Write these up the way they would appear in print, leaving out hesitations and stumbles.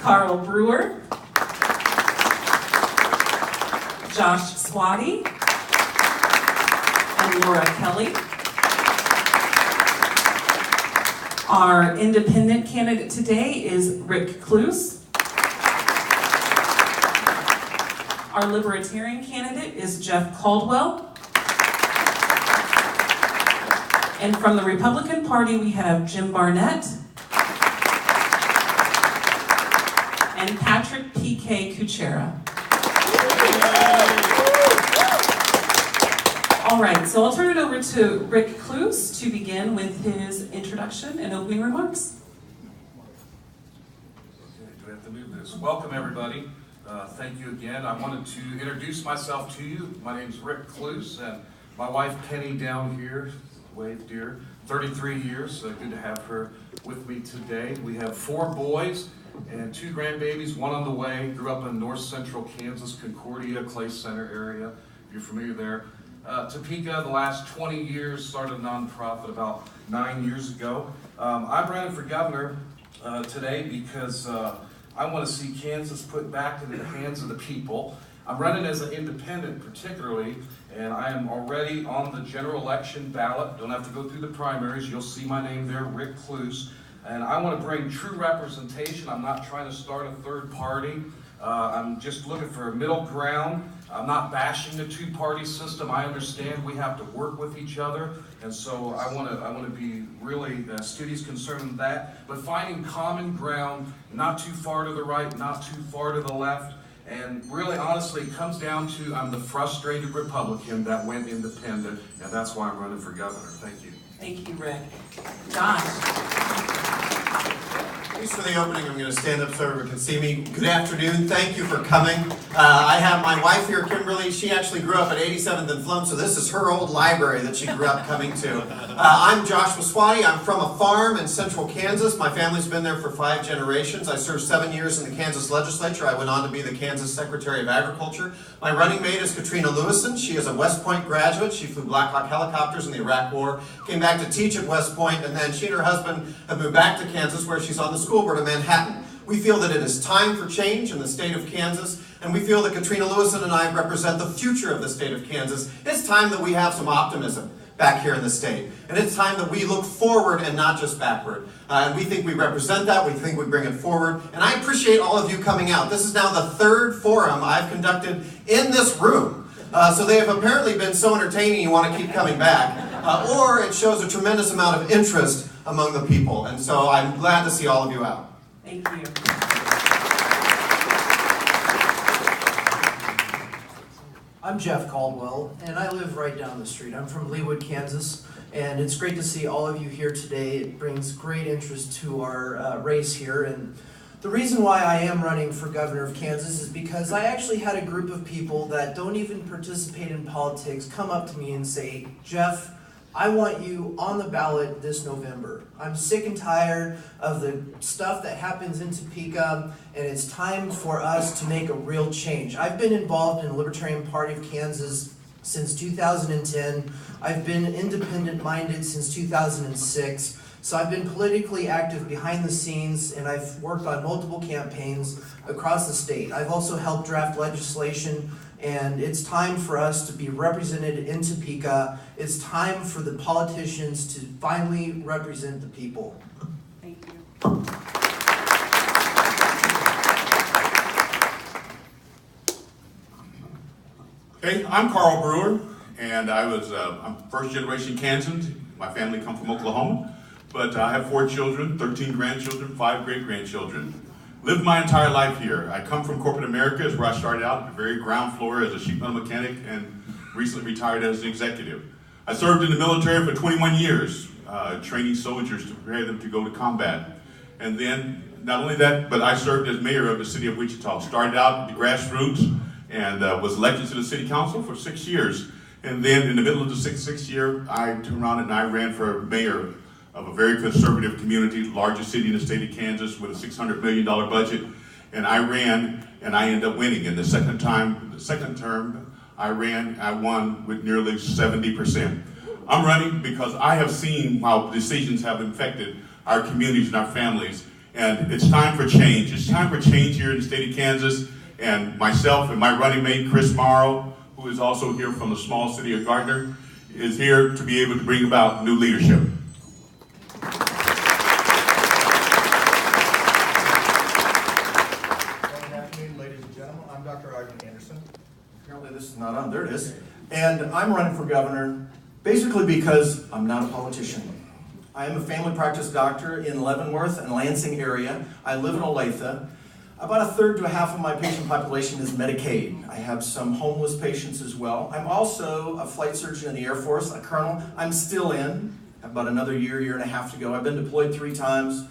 Carl Brewer, Josh Swati, and Laura Kelly. Our independent candidate today is Rick Kloos. Our Libertarian candidate is Jeff Caldwell. And from the Republican Party, we have Jim Barnett and Patrick P.K. Kuchera. All right, so I'll turn it over to Rick Kloos to begin with his introduction and opening remarks. Okay, do I have to move this? Welcome, everybody. Thank you again. I wanted to introduce myself to you. My name is Rick Kloos, and my wife Kenny down here, wave dear, 33 years. Good to have her with me today. We have 4 boys and 2 grandbabies, 1 on the way. Grew up in north central Kansas, Concordia, Clay Center area, if you're familiar there. Topeka, the last 20 years, started a nonprofit about 9 years ago. I'm running for governor today because I want to see Kansas put back into the hands of the people. I'm running as an independent particularly, and I am already on the general election ballot. Don't have to go through the primaries. You'll see my name there, Rick Kloos. And I want to bring true representation. I'm not trying to start a third party. I'm just looking for a middle ground. I'm not bashing the 2-party system. I understand we have to work with each other, and so I want to be really studious concerned with that. But finding common ground, not too far to the right, not too far to the left, and really honestly, it comes down to I'm the frustrated Republican that went independent, and that's why I'm running for governor. Thank you. Thank you, Rick. Josh. Thanks for the opening. I'm going to stand up so everyone can see me. Good afternoon. Thank you for coming. I have my wife here, Kimberly. She actually grew up at 87th and Flum, so this is her old library that she grew up coming to. I'm Joshua Swati. I'm from a farm in central Kansas. My family's been there for 5 generations. I served 7 years in the Kansas legislature. I went on to be the Kansas Secretary of Agriculture. My running mate is Katrina Lewison. She is a West Point graduate. She flew Black Hawk helicopters in the Iraq War, came back to teach at West Point, and then she and her husband have moved back to Kansas, where she's on the school board of Manhattan. We feel that it is time for change in the state of Kansas, and we feel that Katrina Lewison and I represent the future of the state of Kansas. It's time that we have some optimism back here in the state, and it's time that we look forward and not just backward. And we think we represent that, we think we bring it forward, and I appreciate all of you coming out. This is now the 3rd forum I've conducted in this room, so they have apparently been so entertaining you want to keep coming back, or it shows a tremendous amount of interest among the people, and so I'm glad to see all of you out. Thank you. I'm Jeff Caldwell, and I live right down the street. I'm from Leawood, Kansas, and it's great to see all of you here today. It brings great interest to our race here, and the reason why I am running for governor of Kansas is because I actually had a group of people that don't even participate in politics come up to me and say, Jeff, I want you on the ballot this November. I'm sick and tired of the stuff that happens in Topeka, and it's time for us to make a real change. I've been involved in the Libertarian Party of Kansas since 2010. I've been independent-minded since 2006. So I've been politically active behind the scenes, and I've worked on multiple campaigns across the state. I've also helped draft legislation, and it's time for us to be represented in Topeka. It's time for the politicians to finally represent the people. Thank you. Hey, I'm Carl Brewer, and I'm first-generation Kansan. My family come from Oklahoma, but I have 4 children, 13 grandchildren, 5 great-grandchildren. Lived my entire life here. I come from corporate America, is where I started out, the very ground floor as a sheet metal mechanic, and recently retired as an executive. I served in the military for 21 years, training soldiers to prepare them to go to combat. And then, not only that, but I served as mayor of the city of Wichita. Started out at the grassroots and was elected to the city council for 6 years. And then in the middle of the sixth year, I turned around and I ran for mayor of a very conservative community, largest city in the state of Kansas with a $600 million budget. And I ran and I ended up winning. And the second term I ran, I won with nearly 70%. I'm running because I have seen how decisions have infected our communities and our families. And it's time for change. It's time for change here in the state of Kansas. And myself and my running mate, Chris Morrow, who is also here from the small city of Gardner, is here to be able to bring about new leadership. Good afternoon, ladies and gentlemen. I'm Dr. Arden Anderson. Apparently this is not on. There it is. And I'm running for governor basically because I'm not a politician. I am a family practice doctor in Leavenworth and Lansing area. I live in Olathe. About a third to a half of my patient population is Medicaid. I have some homeless patients as well. I'm also a flight surgeon in the Air Force, a colonel. I'm still in. I have about another year and a half to go. I've been deployed 3 times.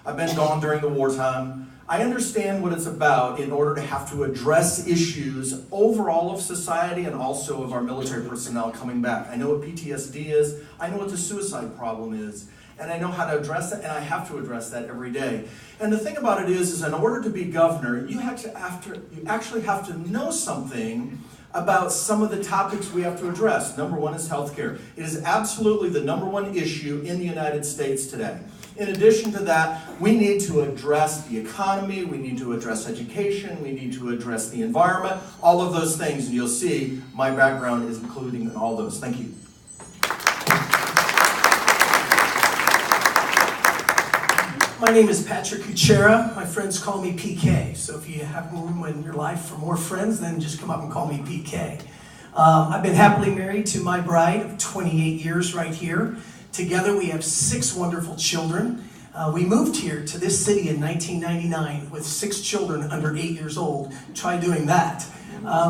I've been gone during the wartime. I understand what it's about in order to have to address issues overall of society and also of our military personnel coming back. I know what PTSD is. I know what the suicide problem is. And I know how to address that, and I have to address that every day. And the thing about it is in order to be governor, you actually have to know something about some of the topics we have to address. Number one is healthcare. It is absolutely the number one issue in the United States today. In addition to that, we need to address the economy, we need to address education, we need to address the environment, all of those things, and you'll see my background is including in all those. Thank you. My name is Patrick Kuchera. My friends call me PK. So if you have room in your life for more friends, then just come up and call me PK. I've been happily married to my bride of 28 years right here. Together we have 6 wonderful children. We moved here to this city in 1999 with 6 children under 8 years old. Try doing that.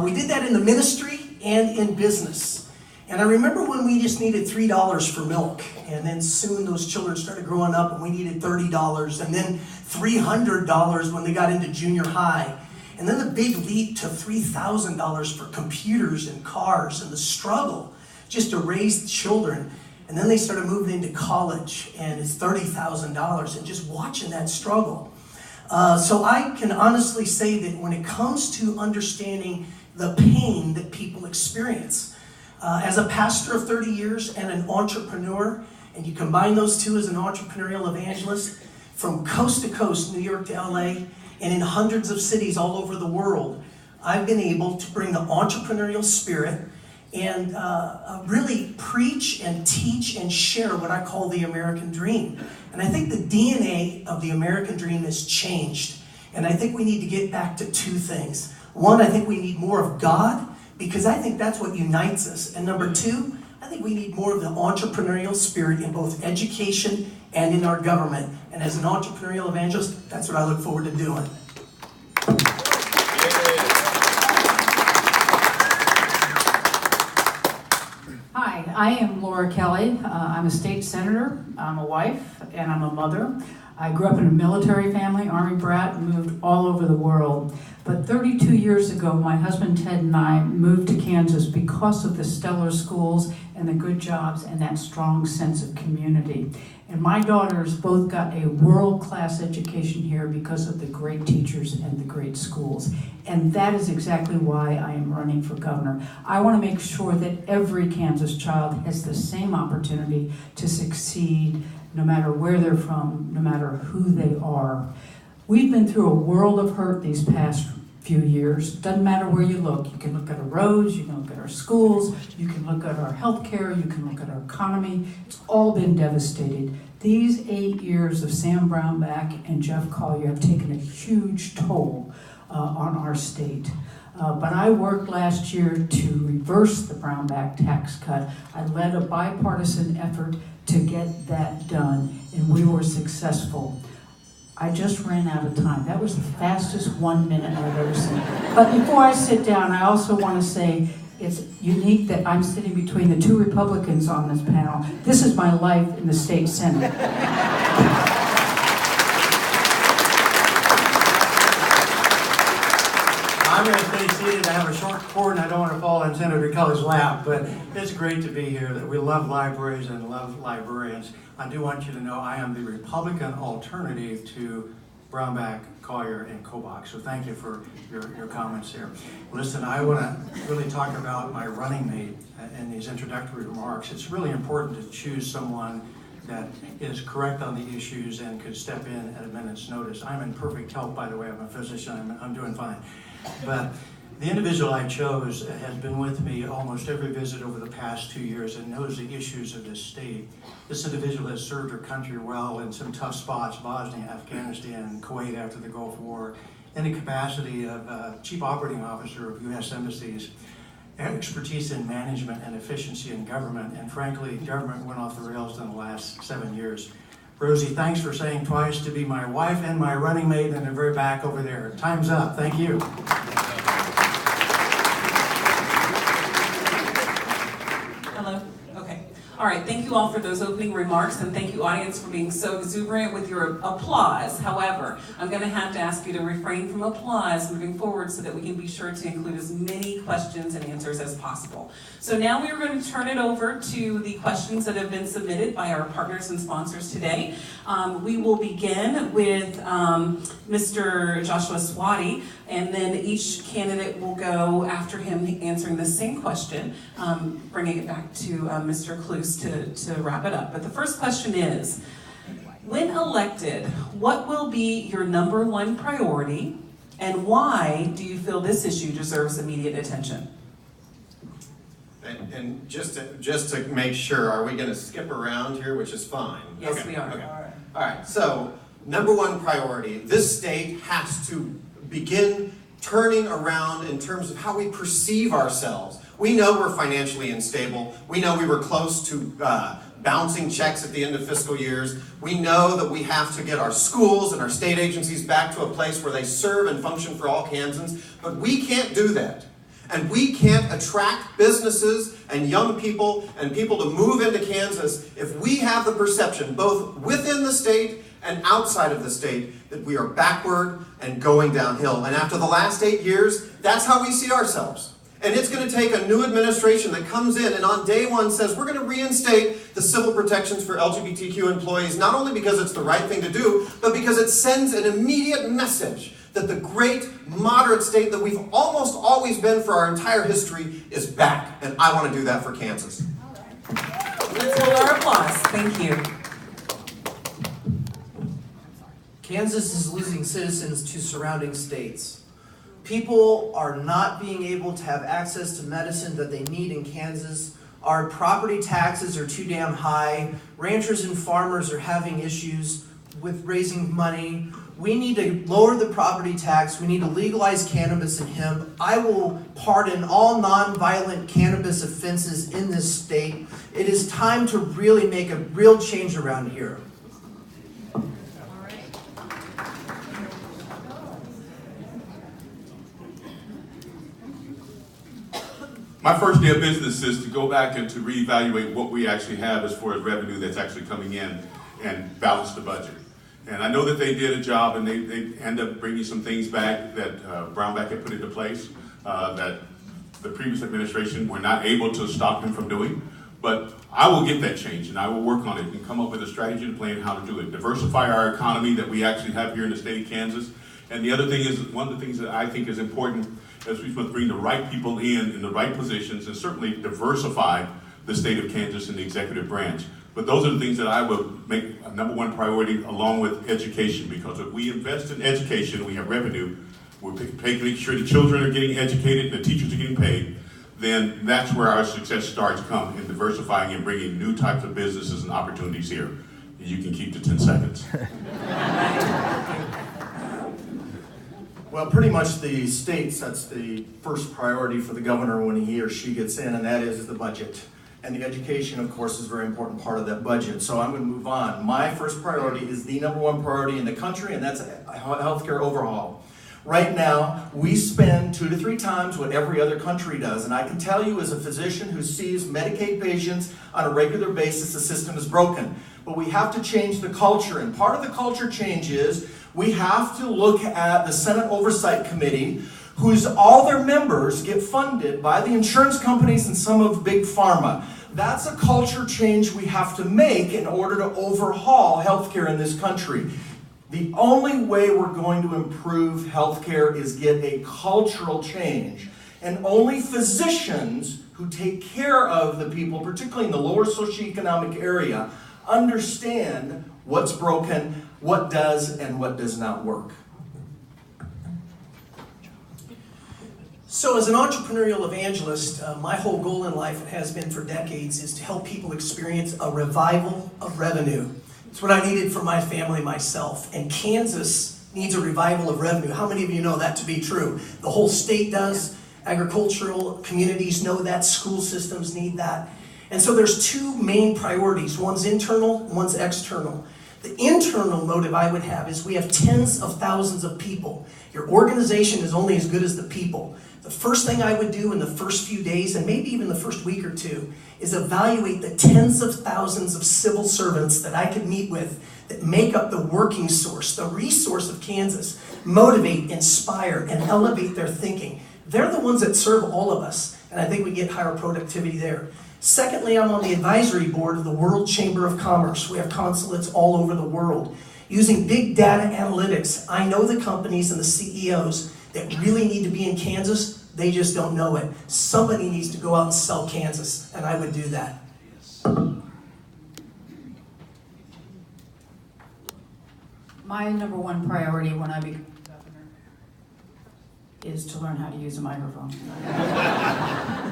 We did that in the ministry and in business. And I remember when we just needed $3 for milk, and then soon those children started growing up and we needed $30, and then $300 when they got into junior high. And then the big leap to $3,000 for computers and cars, and the struggle just to raise children. And then they started moving into college, and it's $30,000, and just watching that struggle. So I can honestly say that when it comes to understanding the pain that people experience, as a pastor of 30 years and an entrepreneur, and you combine those two as an entrepreneurial evangelist, from coast to coast, New York to LA, and in hundreds of cities all over the world, I've been able to bring the entrepreneurial spirit and really preach and teach and share what I call the American dream. And I think the DNA of the American dream has changed. And I think we need to get back to 2 things. One, I think we need more of God, because I think that's what unites us. And number 2, I think we need more of the entrepreneurial spirit in both education and in our government. And as an entrepreneurial evangelist, that's what I look forward to doing. Hi, I am Laura Kelly. I'm a state senator, I'm a wife, and I'm a mother. I grew up in a military family, Army brat, and moved all over the world. But 32 years ago, my husband Ted and I moved to Kansas because of the stellar schools and the good jobs and that strong sense of community. And my daughters both got a world-class education here because of the great teachers and the great schools. And that is exactly why I am running for governor. I want to make sure that every Kansas child has the same opportunity to succeed, no matter where they're from, no matter who they are. We've been through a world of hurt these past few years. Doesn't matter where you look. You can look at our roads, you can look at our schools, you can look at our healthcare, you can look at our economy. It's all been devastated. These 8 years of Sam Brownback and Jeff Collier have taken a huge toll on our state. But I worked last year to reverse the Brownback tax cut. I led a bipartisan effort to get that done, and we were successful. I just ran out of time. That was the fastest 1 minute I've ever seen. But before I sit down, I also want to say it's unique that I'm sitting between the 2 Republicans on this panel. This is my life in the state Senate. I'm going to stay seated. I have a short cord and I don't want to fall in Senator Kelly's lap, but it's great to be here. That we love libraries and love librarians. I do want you to know I am the Republican alternative to Brownback, Collier, and Kobach. So thank you for your comments here. Listen, I want to really talk about my running mate in these introductory remarks. It's really important to choose someone that is correct on the issues and could step in at a minute's notice. I'm in perfect health, by the way. I'm a physician. I'm doing fine. But the individual I chose has been with me almost every visit over the past 2 years and knows the issues of this state. This individual has served her country well in some tough spots, Bosnia, Afghanistan, Kuwait after the Gulf War, in the capacity of Chief Operating Officer of U.S. Embassies, expertise in management and efficiency in government, and frankly, government went off the rails in the last 7 years. Rosie, thanks for saying twice to be my wife and my running mate in the very back over there. Time's up. Thank you. Hello? Okay. All right, thank you all for those opening remarks, and thank you, audience, for being so exuberant with your applause. However, I'm going to have to ask you to refrain from applause moving forward so that we can be sure to include as many questions and answers as possible. So now we are going to turn it over to the questions that have been submitted by our partners and sponsors today. We will begin with Mr. Joshua Swati, and then each candidate will go after him answering the same question, bringing it back to Mr. Cluse to wrap it up. But the first question is, when elected, what will be your #1 priority, and why do you feel this issue deserves immediate attention? And just to make sure, are we going to skip around here, which is fine? Yes, Okay, we are. Okay. All right, so #1 priority, this state has to begin turning around in terms of how we perceive ourselves. We know we're financially unstable. We know we were close to bouncing checks at the end of fiscal years. We know that we have to get our schools and our state agencies back to a place where they serve and function for all Kansans, but we can't do that. And we can't attract businesses and young people and people to move into Kansas if we have the perception, both within the state and outside of the state, that we are backward and going downhill. And after the last 8 years, that's how we see ourselves. And it's going to take a new administration that comes in and on day one says, we're going to reinstate the civil protections for LGBTQ employees, not only because it's the right thing to do, but because it sends an immediate message that the great moderate state that we've almost always been for our entire history is back. And I want to do that for Kansas. Let's hold our applause. Thank you. Kansas is losing citizens to surrounding states. People are not being able to have access to medicine that they need in Kansas. Our property taxes are too damn high. Ranchers and farmers are having issues with raising money. We need to lower the property tax. We need to legalize cannabis and hemp. I will pardon all nonviolent cannabis offenses in this state. It is time to really make a real change around here. My first day of business is to go back and to reevaluate what we actually have as far as revenue that's actually coming in and balance the budget. And I know that they did a job and they end up bringing some things back that Brownback had put into place that the previous administration were not able to stop them from doing. But I will get that change and I will work on it and come up with a strategy and plan how to do it. Diversify our economy that we actually have here in the state of Kansas. And the other thing is, one of the things that I think is important is we must bring the right people in the right positions and certainly diversify the state of Kansas in the executive branch. But those are the things that I would make a #1 priority along with education, because if we invest in education, we have revenue, we're making sure the children are getting educated, the teachers are getting paid, then that's where our success starts come in diversifying and bringing new types of businesses and opportunities here. You can keep the 10 seconds. Well, pretty much the state sets the first priority for the governor when he or she gets in, and that is the budget. And the education, of course, is a very important part of that budget. So I'm going to move on. My first priority is the #1 priority in the country, and that's a healthcare overhaul. Right now, we spend 2 to 3 times what every other country does. And I can tell you as a physician who sees Medicaid patients on a regular basis, the system is broken. But we have to change the culture. And part of the culture change is we have to look at the Senate Oversight Committee, whose all their members get funded by the insurance companies and some of Big Pharma. That's a culture change we have to make in order to overhaul healthcare in this country. The only way we're going to improve healthcare is get a cultural change. And only physicians who take care of the people, particularly in the lower socioeconomic area, understand what's broken, what does and what does not work. So as an entrepreneurial evangelist, my whole goal in life, and has been for decades, is to help people experience a revival of revenue. It's what I needed for my family, myself. And Kansas needs a revival of revenue. How many of you know that to be true? The whole state does. Agricultural communities know that. School systems need that. And so there's two main priorities. One's internal, one's external. The internal motive I would have is we have tens of thousands of people. Your organization is only as good as the people. The first thing I would do in the first few days, and maybe even the first week or two, is evaluate the tens of thousands of civil servants that I could meet with that make up the working source, the resource of Kansas. Motivate, inspire, and elevate their thinking. They're the ones that serve all of us, and I think we get higher productivity there. Secondly, I'm on the advisory board of the World Chamber of Commerce. We have consulates all over the world. Using big data analytics, I know the companies and the CEOs that really need to be in Kansas. They just don't know it. Somebody needs to go out and sell Kansas, and I would do that. My number one priority when I become governor is to learn how to use a microphone.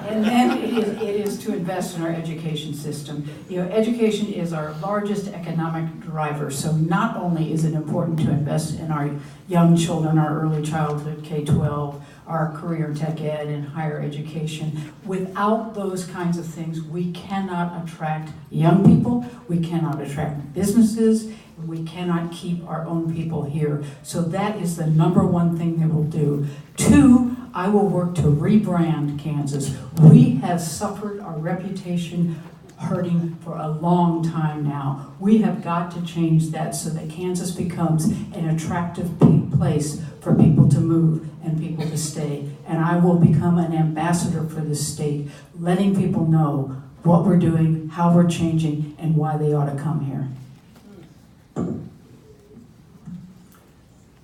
And then it is to invest in our education system. You know, education is our largest economic driver, so not only is it important to invest in our young children, our early childhood, K-12, our career tech ed and higher education. Without those kinds of things, we cannot attract young people, we cannot attract businesses, we cannot keep our own people here. So that is the number one thing that we'll do. Two, I will work to rebrand Kansas. We have suffered our reputation hurting for a long time now. We have got to change that so that Kansas becomes an attractive place for people to move and people to stay. And I will become an ambassador for the state, letting people know what we're doing, how we're changing, and why they ought to come here.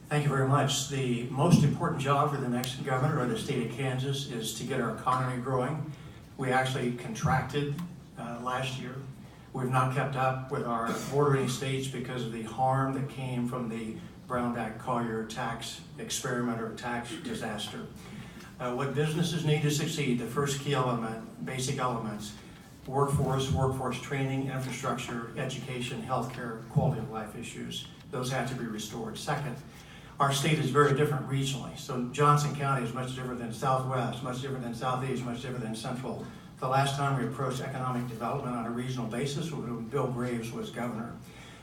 Thank you very much. The most important job for the next governor of the state of Kansas is to get our economy growing. We actually contracted last year. We've not kept up with our bordering states because of the harm that came from the Brownback-Collier tax experiment or tax disaster. What businesses need to succeed, the first key element, basic elements, workforce training, infrastructure, education, healthcare, quality of life issues. Those have to be restored. Second, our state is very different regionally. So Johnson County is much different than Southwest, much different than Southeast, much different than Central. The last time we approached economic development on a regional basis was when Bill Graves was governor.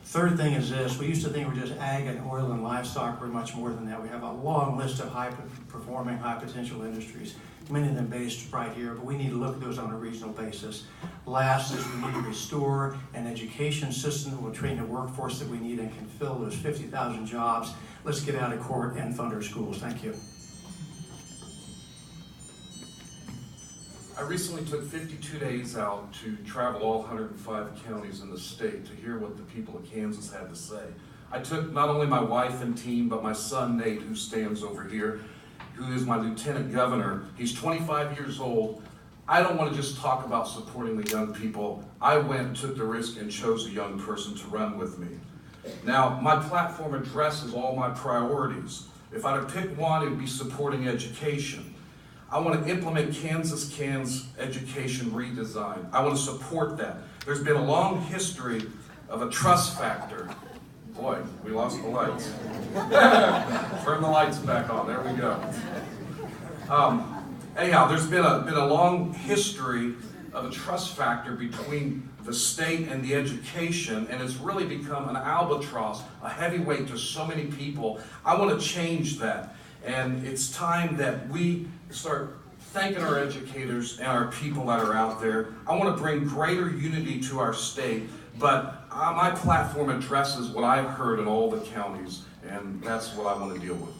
Third thing is this, we used to think we're just ag and oil and livestock. We're much more than that. We have a long list of high-performing, high-potential industries, many of them based right here, but we need to look at those on a regional basis. Last is we need to restore an education system that will train the workforce that we need and can fill those 50,000 jobs. Let's get out of court and fund our schools. Thank you. I recently took 52 days out to travel all 105 counties in the state to hear what the people of Kansas had to say. I took not only my wife and team, but my son Nate, who stands over here, who is my lieutenant governor. He's 25 years old. I don't want to just talk about supporting the young people. I went and took the risk and chose a young person to run with me. Now, my platform addresses all my priorities. If I had to pick one, it would be supporting education. I want to implement Kansas Can's education redesign. I want to support that. There's been a long history of a trust factor. Boy, we lost the lights. Turn the lights back on. There we go. Anyhow, there's been a long history of a trust factor between the state and the education, and it's really become an albatross, a heavyweight to so many people. I want to change that, and it's time that we start thanking our educators and our people that are out there. I want to bring greater unity to our state, but my platform addresses what I've heard in all the counties, and that's what I want to deal with.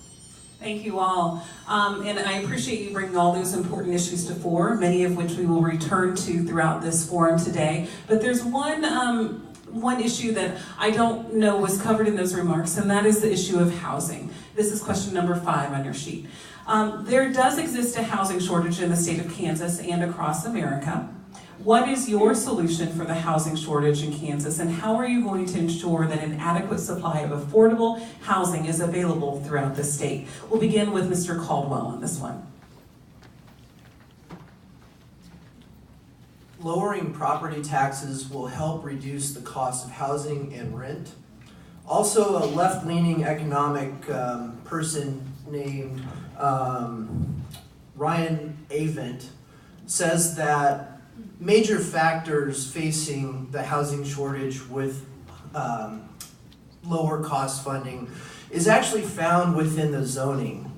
Thank you all. And I appreciate you bringing all those important issues to fore, many of which we will return to throughout this forum today. But there's one issue that I don't know was covered in those remarks, and that is the issue of housing. This is question number 5 on your sheet. There does exist a housing shortage in the state of Kansas and across America. What is your solution for the housing shortage in Kansas, and how are you going to ensure that an adequate supply of affordable housing is available throughout the state? We'll begin with Mr. Caldwell on this one. Lowering property taxes will help reduce the cost of housing and rent. Also, a left-leaning economic person named Ryan Avent says that major factors facing the housing shortage with lower cost funding is actually found within the zoning.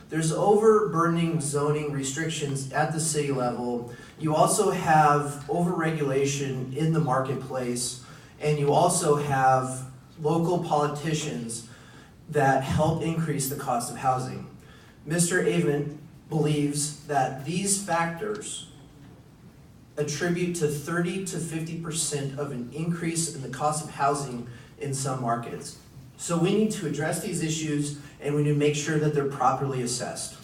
There's overburdening zoning restrictions at the city level. You also have overregulation in the marketplace, and you also have local politicians that help increase the cost of housing. Mr. Avent believes that these factors attribute to 30 to 50% of an increase in the cost of housing in some markets. So we need to address these issues, and we need to make sure that they're properly assessed.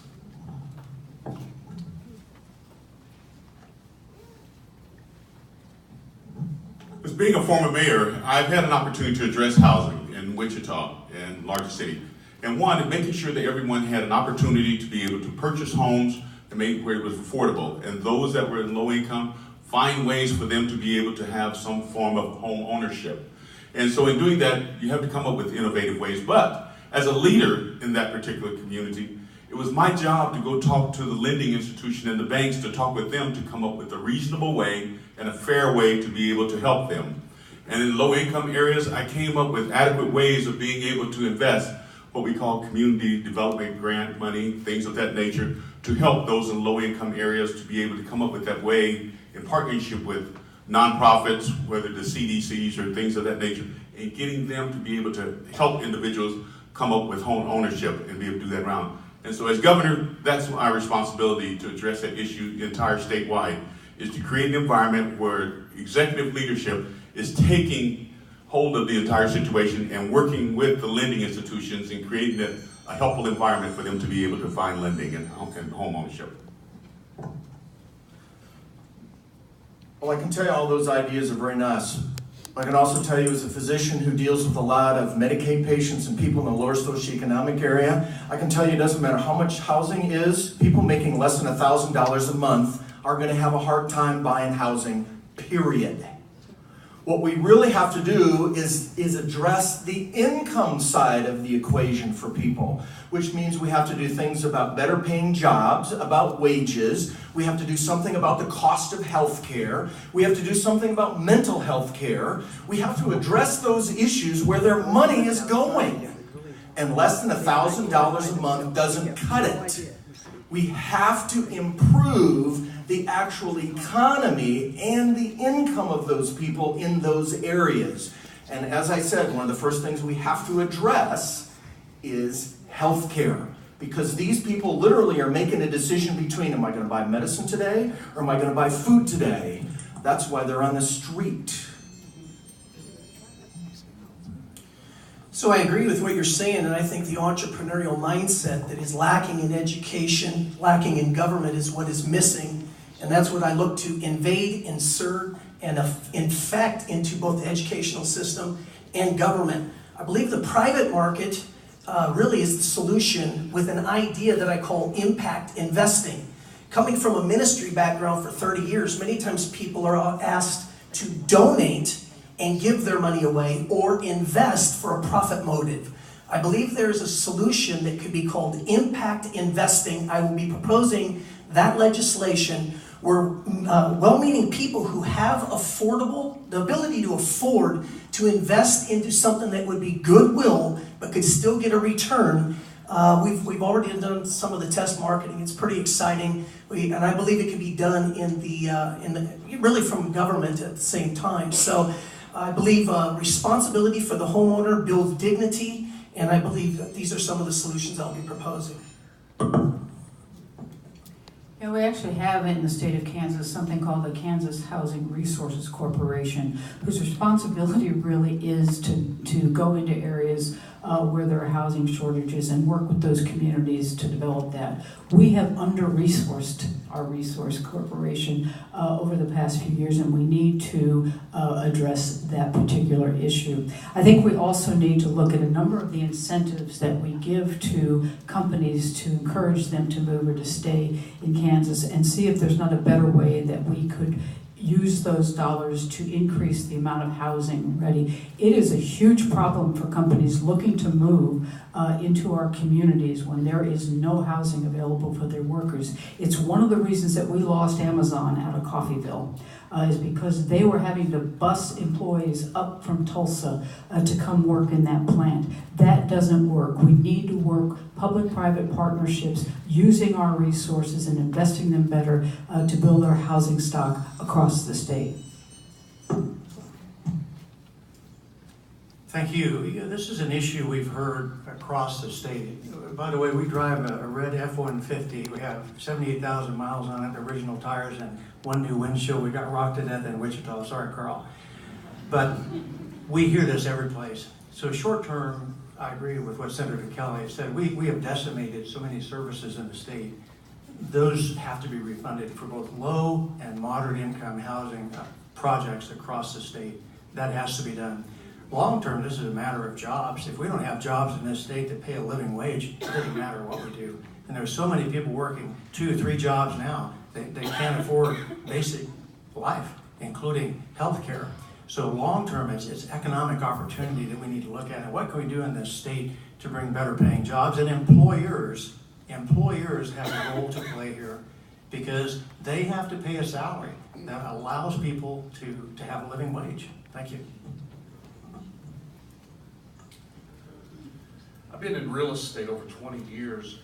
As being a former mayor, I've had an opportunity to address housing in Wichita and larger city. And one, making sure that everyone had an opportunity to be able to purchase homes and make where it was affordable. And those that were in low income, find ways for them to be able to have some form of home ownership. And so in doing that, you have to come up with innovative ways. But as a leader in that particular community, it was my job to go talk to the lending institution and the banks to talk with them to come up with a reasonable way and a fair way to be able to help them. And in low income areas, I came up with adequate ways of being able to invest what we call community development grant money, things of that nature, to help those in low income areas to be able to come up with that way in partnership with nonprofits, whether the CDCs or things of that nature, and getting them to be able to help individuals come up with home ownership and be able to do that around. And so as governor, that's my responsibility to address that issue entire statewide, is to create an environment where executive leadership is taking hold of the entire situation and working with the lending institutions and creating a helpful environment for them to be able to find lending and home ownership. Well, I can tell you all those ideas are very nice. I can also tell you as a physician who deals with a lot of Medicaid patients and people in the lower socioeconomic area, I can tell you it doesn't matter how much housing is, people making less than $1,000 a month are going to have a hard time buying housing, period. What we really have to do is address the income side of the equation for people, which means we have to do things about better paying jobs, about wages. We have to do something about the cost of health care. We have to do something about mental health care. We have to address those issues where their money is going. And less than $1,000 a month doesn't cut it. We have to improve the actual economy and the income of those people in those areas. And as I said, one of the first things we have to address is health care. Because these people literally are making a decision between, am I going to buy medicine today or am I going to buy food today? That's why they're on the street. So I agree with what you're saying, and I think the entrepreneurial mindset that is lacking in education, lacking in government is what is missing. And that's what I look to invade, insert, and infect into both the educational system and government. I believe the private market really is the solution with an idea that I call impact investing. Coming from a ministry background for 30 years, many times people are asked to donate and give their money away or invest for a profit motive. I believe there's a solution that could be called impact investing. I will be proposing that legislation where well-meaning people who have the ability to afford to invest into something that would be goodwill but could still get a return. We've already done some of the test marketing. It's pretty exciting, and I believe it can be done in the really from government at the same time. So I believe responsibility for the homeowner builds dignity, and I believe that these are some of the solutions I'll be proposing. Yeah, we actually have in the state of Kansas something called the Kansas Housing Resources Corporation, whose responsibility really is to go into areas where there are housing shortages and work with those communities to develop that. We have under-resourced our resource corporation over the past few years, and we need to address that particular issue. I think we also need to look at a number of the incentives that we give to companies to encourage them to move or to stay in Kansas, and see if there's not a better way that we could use those dollars to increase the amount of housing ready. It is a huge problem for companies looking to move into our communities when there is no housing available for their workers. It's one of the reasons that we lost Amazon out of Coffeyville, is because they were having to bus employees up from Tulsa to come work in that plant. That doesn't work. We need to work public-private partnerships, using our resources and investing them better to build our housing stock across the state. Thank you. This is an issue we've heard across the state. By the way, we drive a red F-150. We have 78,000 miles on it, the original tires, and one new windshield. We got rocked to death in Wichita. Sorry, Carl. But we hear this every place. So short term, I agree with what Senator Kelly said. We have decimated so many services in the state. Those have to be refunded for both low and moderate income housing projects across the state. That has to be done. Long term, this is a matter of jobs. If we don't have jobs in this state that pay a living wage, it doesn't matter what we do. And there's so many people working 2 or 3 jobs now, they can't afford basic life, including health care. So long term, it's economic opportunity that we need to look at. And what can we do in this state to bring better paying jobs? And employers have a role to play here, because they have to pay a salary that allows people to have a living wage. Thank you. I've been in real estate over 20 years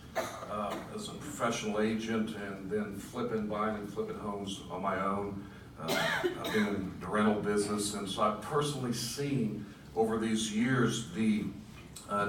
as a professional agent, and then buying and flipping homes on my own. I've been in the rental business, and so I've personally seen over these years the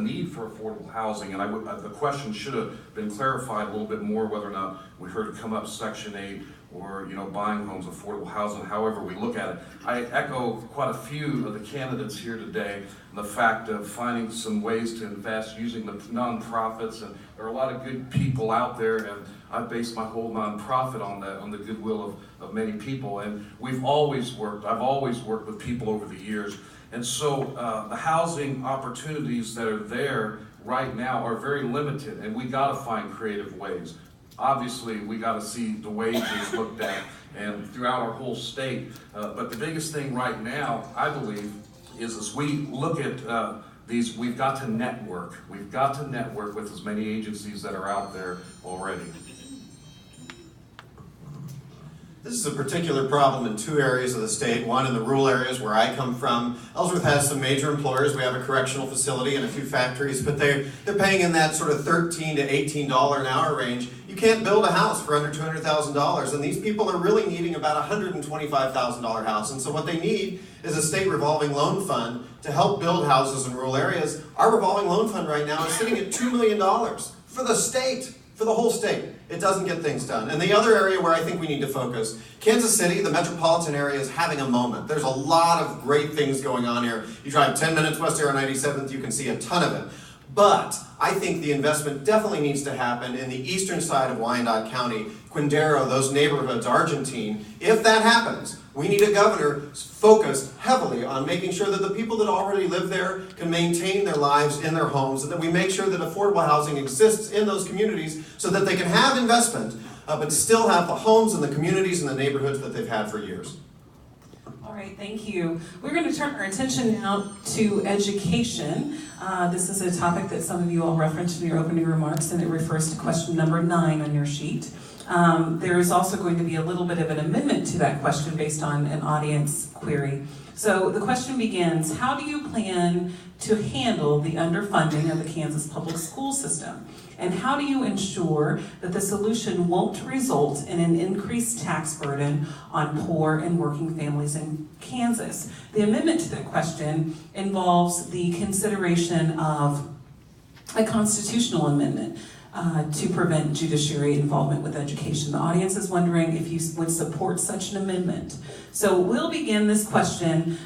need for affordable housing. And the question should have been clarified a little bit more, whether or not we heard it come up Section 8 or buying homes, affordable housing, however we look at it. I echo quite a few of the candidates here today, and the fact of finding some ways to invest using the nonprofits, and there are a lot of good people out there, and I base my whole nonprofit on that, on the goodwill of many people. And I've always worked with people over the years. And so the housing opportunities that are there right now are very limited, and we gotta find creative ways. Obviously, we got to see the wages looked at and throughout our whole state. But the biggest thing right now, I believe, is as we look at these, we've got to network. We've got to network with as many agencies that are out there already. This is a particular problem in 2 areas of the state. One, in the rural areas where I come from. Ellsworth has some major employers. We have a correctional facility and a few factories, but they're paying in that sort of $13 to $18 an hour range. You can't build a house for under $200,000, and these people are really needing about a $125,000 house. And so what they need is a state revolving loan fund to help build houses in rural areas. Our revolving loan fund right now is sitting at $2 million for the state. For the whole state. It doesn't get things done. And the other area where I think we need to focus, Kansas City, the metropolitan area, is having a moment. There's a lot of great things going on here. You drive 10 minutes west here on 97th, you can see a ton of it. But I think the investment definitely needs to happen in the eastern side of Wyandotte County, Quindaro, those neighborhoods, Argentine. If that happens, we need a governor focused heavily on making sure that the people that already live there can maintain their lives in their homes, and that we make sure that affordable housing exists in those communities so that they can have investment, but still have the homes and the communities and the neighborhoods that they've had for years. All right, thank you. We're going to turn our attention now to education. This is a topic that some of you all referenced in your opening remarks, and it refers to question number 9 on your sheet. There is also going to be a little bit of an amendment to that question based on an audience query. So the question begins, how do you plan to handle the underfunding of the Kansas public school system? And how do you ensure that the solution won't result in an increased tax burden on poor and working families in Kansas? The amendment to the question involves the consideration of a constitutional amendment. to prevent judiciary involvement with education. The audience is wondering if you would support such an amendment. So we'll begin this question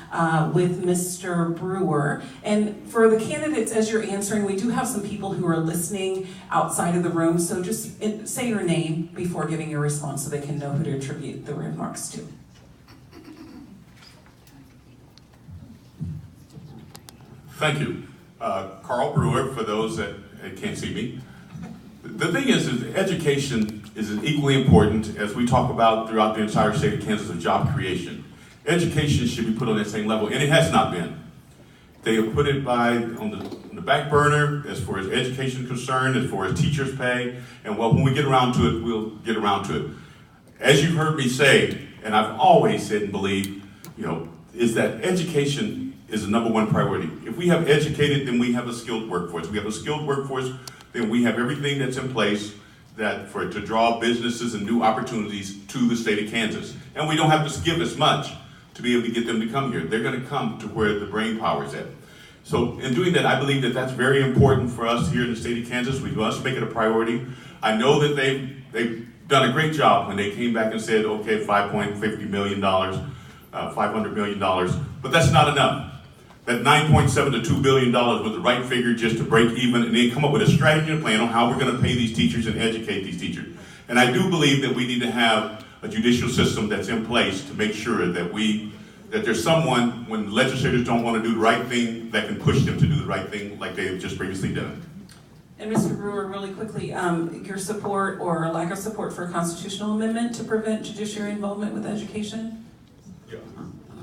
with Mr. Brewer. And for the candidates, as you're answering, we do have some people who are listening outside of the room, so just say your name before giving your response so they can know who to attribute the remarks to. Thank you. Carl Brewer, for those that can't see me. The thing is education is as equally important as we talk about throughout the entire state of Kansas of job creation. Education should be put on that same level, and it has not been. They have put it on the back burner as far as education is concerned, as far as teachers' pay, and well, when we get around to it, we'll get around to it. As you've heard me say, and I've always said and believed, is that education is the number one priority. If we have educated, then we have a skilled workforce. We have a skilled workforce, then we have everything that's in place to draw businesses and new opportunities to the state of Kansas. And we don't have to give as much to be able to get them to come here. They're going to come to where the brain power is at. So in doing that, I believe that that's very important for us here in the state of Kansas. We must make it a priority. I know that they've done a great job when they came back and said, okay, $5.50 million, $500 million, but that's not enough. That $9.7 to $2 billion was the right figure just to break even, and then come up with a strategy and plan on how we're going to pay these teachers and educate these teachers. And I do believe that we need to have a judicial system that's in place to make sure that there's someone, when legislators don't want to do the right thing, that can push them to do the right thing like they have just previously done. And Mr. Brewer, really quickly, your support or lack of support for a constitutional amendment to prevent judiciary involvement with education?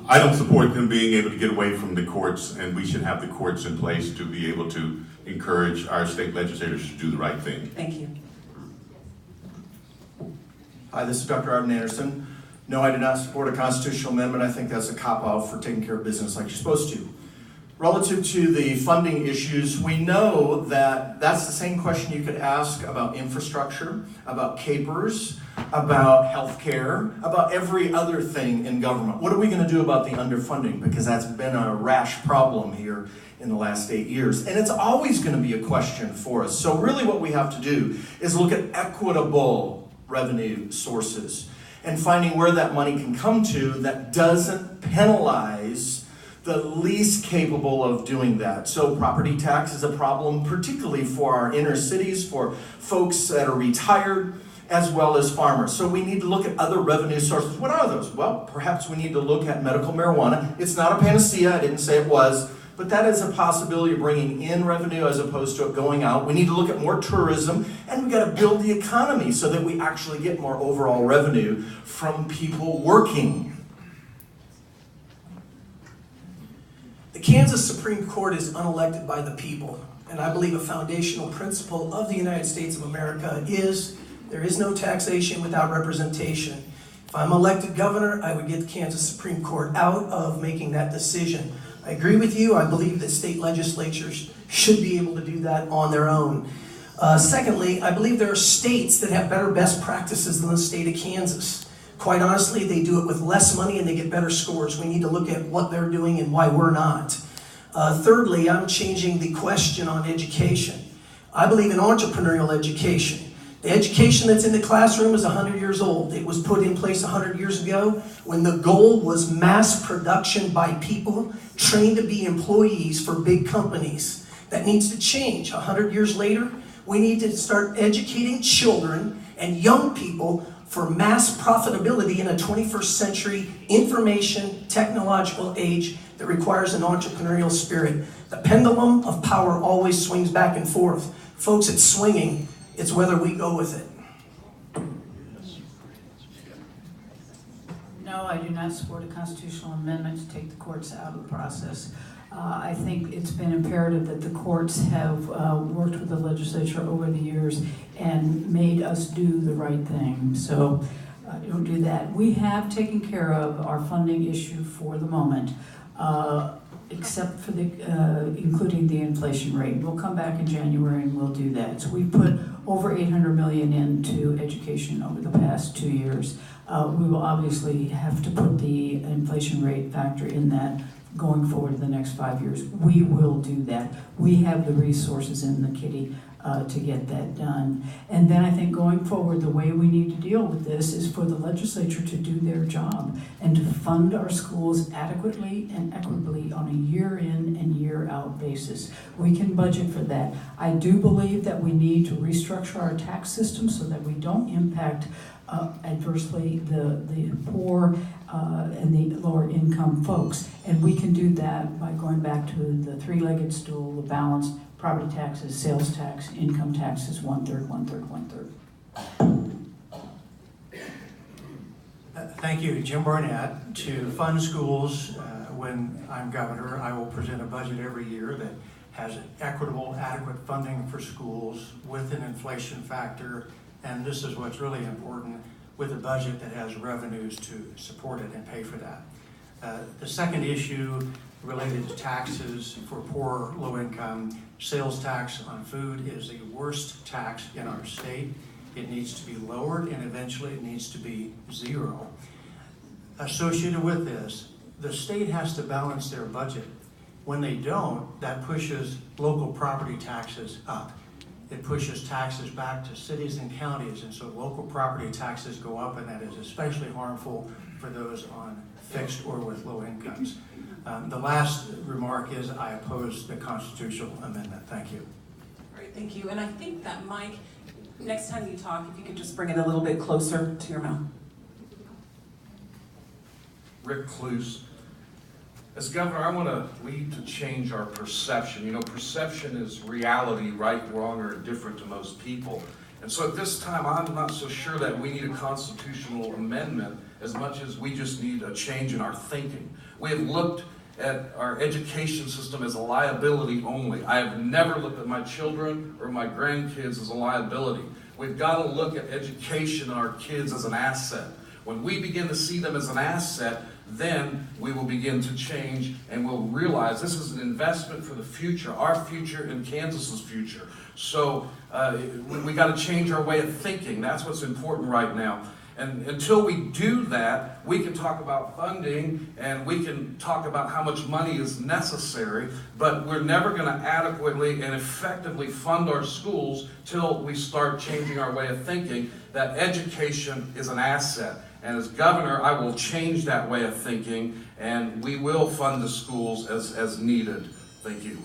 I don't support them being able to get away from the courts, and we should have the courts in place to be able to encourage our state legislators to do the right thing. Thank you. Hi, this is Dr. Arden Anderson. No, I do not support a constitutional amendment. I think that's a cop-out for taking care of business like you're supposed to. Relative to the funding issues, we know that that's the same question you could ask about infrastructure, about capers, about healthcare, about every other thing in government. What are we going to do about the underfunding? Because that's been a rash problem here in the last 8 years. And it's always going to be a question for us. So really what we have to do is look at equitable revenue sources and finding where that money can come to that doesn't penalize the least capable of doing that. So property tax is a problem, particularly for our inner cities, for folks that are retired, as well as farmers. So we need to look at other revenue sources. What are those? Well, perhaps we need to look at medical marijuana. It's not a panacea, I didn't say it was, but that is a possibility of bringing in revenue as opposed to it going out. We need to look at more tourism, and we got to build the economy so that we actually get more overall revenue from people working. The Kansas Supreme Court is unelected by the people, and I believe a foundational principle of the United States of America is there is no taxation without representation. If I'm elected governor, I would get the Kansas Supreme Court out of making that decision. I agree with you. I believe that state legislatures should be able to do that on their own. Secondly, I believe there are states that have better best practices than the state of Kansas. Quite honestly, they do it with less money and they get better scores. We need to look at what they're doing and why we're not. Thirdly, I'm changing the question on education. I believe in entrepreneurial education. The education that's in the classroom is 100 years old. It was put in place 100 years ago when the goal was mass production by people trained to be employees for big companies. That needs to change. 100 years later, we need to start educating children and young people for mass profitability in a 21st century information technological age that requires an entrepreneurial spirit. The pendulum of power always swings back and forth. Folks, it's swinging. It's whether we go with it. No, I do not support a constitutional amendment to take the courts out of the process. I think it's been imperative that the courts have worked with the legislature over the years and made us do the right thing. So don't do that. We have taken care of our funding issue for the moment, except for including the inflation rate. We'll come back in January and we'll do that. So we put over $800 million into education over the past 2 years. We will obviously have to put the inflation rate factor in that going forward the next 5 years. We will do that. We have the resources in the kitty to get that done. And then I think going forward, the way we need to deal with this is for the legislature to do their job and to fund our schools adequately and equitably on a year in and year out basis. We can budget for that. I do believe that we need to restructure our tax system so that we don't impact adversely the poor and the lower income folks. And we can do that by going back to the three-legged stool, the balanced property taxes, sales tax, income taxes, 1/3, 1/3, 1/3. Thank you, Jim Barnett. To fund schools, when I'm governor, I will present a budget every year that has equitable, adequate funding for schools with an inflation factor, and this is what's really important, with a budget that has revenues to support it and pay for that. The second issue related to taxes for poor, low income, sales tax on food is the worst tax in our state. It needs to be lowered and eventually it needs to be zero. Associated with this, the state has to balance their budget. When they don't, that pushes local property taxes up. It pushes taxes back to cities and counties, and so local property taxes go up, and that is especially harmful for those on fixed or with low incomes. The last remark is I oppose the constitutional amendment. Thank you. All right, thank you. And I think that, Mike, next time you talk, if you could just bring it a little bit closer to your mouth. Rick Cluse. As governor, I want to lead to change our perception. You know, perception is reality, right, wrong, or indifferent to most people. And so at this time, I'm not so sure that we need a constitutional amendment as much as we just need a change in our thinking. We have looked at our education system as a liability only. I have never looked at my children or my grandkids as a liability. We've got to look at education and our kids as an asset. When we begin to see them as an asset, then we will begin to change and we'll realize this is an investment for the future, our future and Kansas's future. So we got to change our way of thinking. That's what's important right now. And until we do that, we can talk about funding and we can talk about how much money is necessary, but we're never going to adequately and effectively fund our schools till we start changing our way of thinking that education is an asset. And as governor, I will change that way of thinking, and we will fund the schools as needed. Thank you.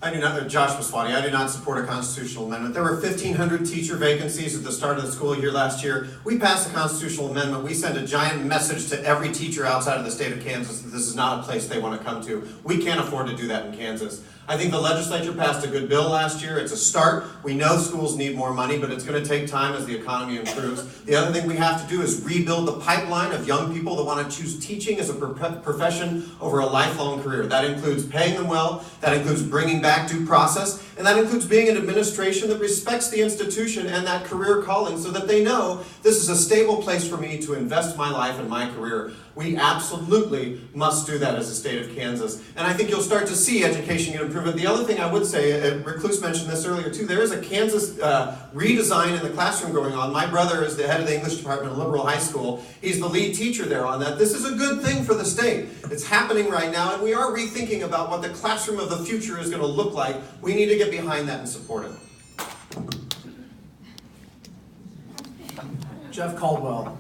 I do not, Joshua Swati, I do not support a constitutional amendment. There were 1,500 teacher vacancies at the start of the school year last year. We passed a constitutional amendment. We sent a giant message to every teacher outside of the state of Kansas that this is not a place they want to come to. We can't afford to do that in Kansas. I think the legislature passed a good bill last year. It's a start. We know schools need more money, but it's going to take time as the economy improves. The other thing we have to do is rebuild the pipeline of young people that want to choose teaching as a profession over a lifelong career. That includes paying them well. That includes bringing back due process. And that includes being an administration that respects the institution and that career calling so that they know this is a stable place for me to invest my life and my career. We absolutely must do that as a state of Kansas. And I think you'll start to see education get improvement. The other thing I would say, Rick Cluse mentioned this earlier too, there is a Kansas redesign in the classroom going on. My brother is the head of the English department at Liberal High School. He's the lead teacher there on that. This is a good thing for the state. It's happening right now, and we are rethinking about what the classroom of the future is going to look like. We need to get behind that and support it. Jeff Caldwell.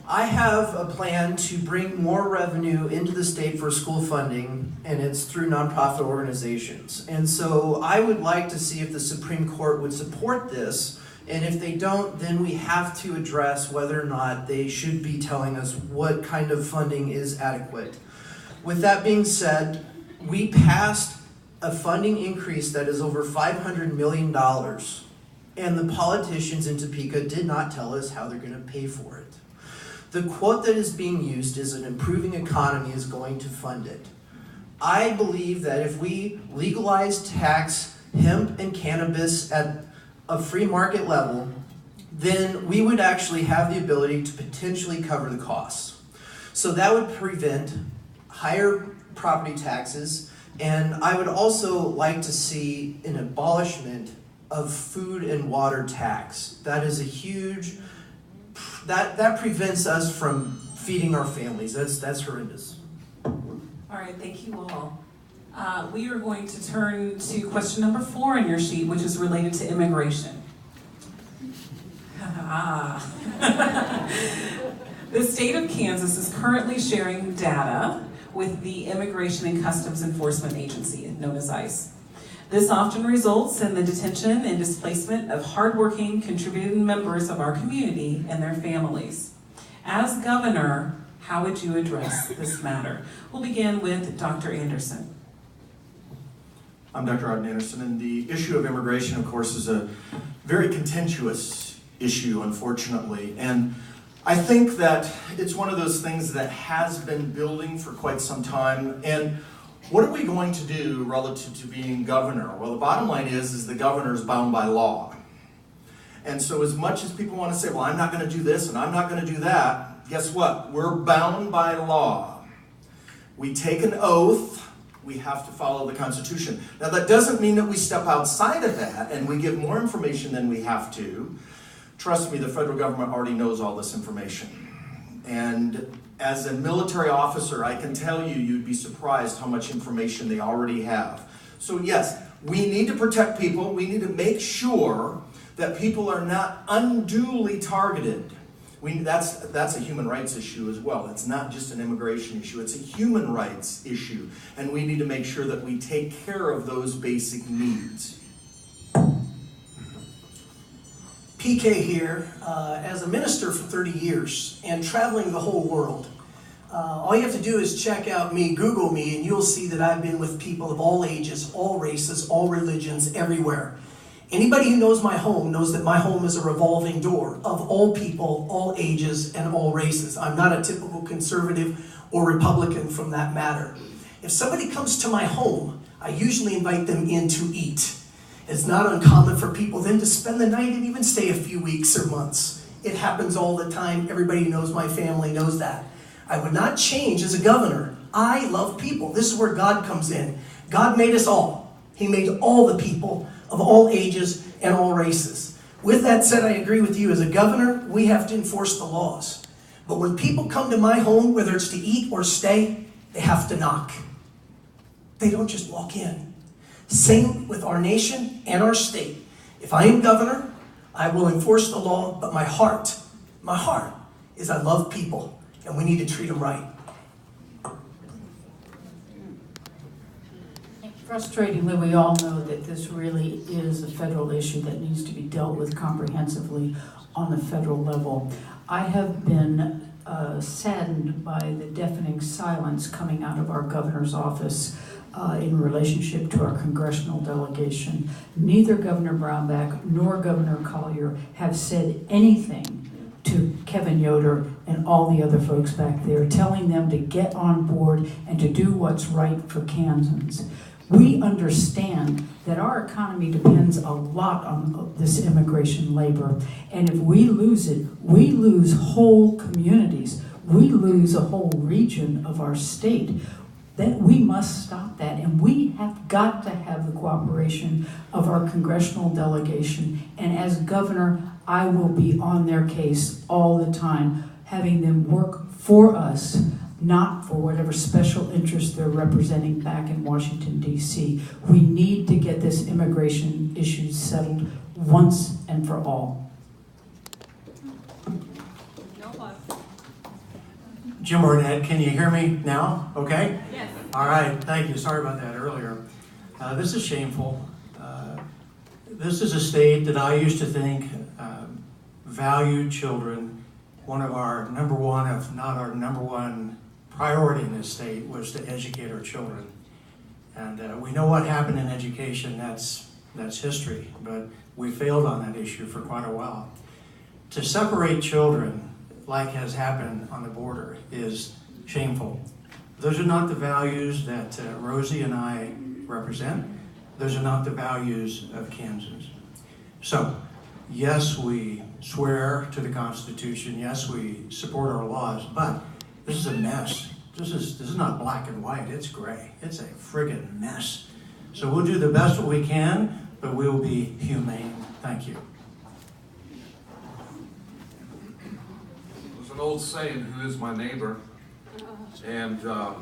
I have a plan to bring more revenue into the state for school funding, and it's through nonprofit organizations. And so I would like to see if the Supreme Court would support this, and if they don't, then we have to address whether or not they should be telling us what kind of funding is adequate. With that being said, we passed a funding increase that is over $500 million, and the politicians in Topeka did not tell us how they're going to pay for it. The quote that is being used is an improving economy is going to fund it. I believe that if we legalize tax hemp and cannabis at a free market level, then we would actually have the ability to potentially cover the costs. So that would prevent higher property taxes, and I would also like to see an abolishment of food and water tax. That is a huge That prevents us from feeding our families. That's horrendous. All right, thank you all. We are going to turn to question number 4 on your sheet, which is related to immigration. The state of Kansas is currently sharing data with the Immigration and Customs Enforcement Agency, known as ICE. This often results in the detention and displacement of hardworking, contributing members of our community and their families. As governor, how would you address this matter? We'll begin with Dr. Anderson. I'm Dr. Arden Anderson, and the issue of immigration, of course, is a very contentious issue, unfortunately. And I think that it's one of those things that has been building for quite some time. And what are we going to do relative to being governor? Well, the bottom line is the governor is bound by law. And so as much as people want to say, well, I'm not going to do this and I'm not going to do that, guess what? We're bound by law. We take an oath. We have to follow the Constitution. Now, that doesn't mean that we step outside of that and we give more information than we have to. Trust me, the federal government already knows all this information. And as a military officer, I can tell you, you'd be surprised how much information they already have. So yes, we need to protect people. We need to make sure that people are not unduly targeted. That's a human rights issue as well. It's not just an immigration issue. It's a human rights issue. And we need to make sure that we take care of those basic needs. PK here, as a minister for 30 years and traveling the whole world. All you have to do is check out me, Google me, and you'll see that I've been with people of all ages, all races, all religions, everywhere. Anybody who knows my home knows that my home is a revolving door of all people, all ages, and all races. I'm not a typical conservative or Republican from that matter. If somebody comes to my home, I usually invite them in to eat. It's not uncommon for people then to spend the night and even stay a few weeks or months. It happens all the time. Everybody who knows my family knows that. I would not change as a governor. I love people. This is where God comes in. God made us all. He made all the people of all ages and all races. With that said, I agree with you. As a governor, we have to enforce the laws. But when people come to my home, whether it's to eat or stay, they have to knock. They don't just walk in. Same with our nation and our state. If I am governor, I will enforce the law, but my heart is I love people, and we need to treat them right. Frustratingly, we all know that this really is a federal issue that needs to be dealt with comprehensively on the federal level. I have been saddened by the deafening silence coming out of our governor's office in relationship to our congressional delegation. Neither Governor Brownback nor Governor Collier have said anything to Kevin Yoder and all the other folks back there, telling them to get on board and to do what's right for Kansans. We understand that our economy depends a lot on this immigration labor, and if we lose it, we lose whole communities. We lose a whole region of our state. That we must stop that, and we have got to have the cooperation of our congressional delegation. And as governor, I will be on their case all the time, having them work for us, not for whatever special interest they're representing back in Washington, D.C. We need to get this immigration issue settled once and for all. Jim Ornette, can you hear me now? Okay? Yes. All right, thank you. Sorry about that earlier. This is shameful. This is a state that I used to think valued children. One of our number one, if not our number one priority in this state was to educate our children. And we know what happened in education, that's history, but we failed on that issue for quite a while. To separate children, like has happened on the border, is shameful. Those are not the values that Rosie and I represent. Those are not the values of Kansas. So, yes, we swear to the Constitution. Yes, we support our laws, but this is a mess. This is not black and white. It's gray. It's a friggin' mess. So we'll do the best that we can, but we will be humane. Thank you. There's an old saying, who is my neighbor? And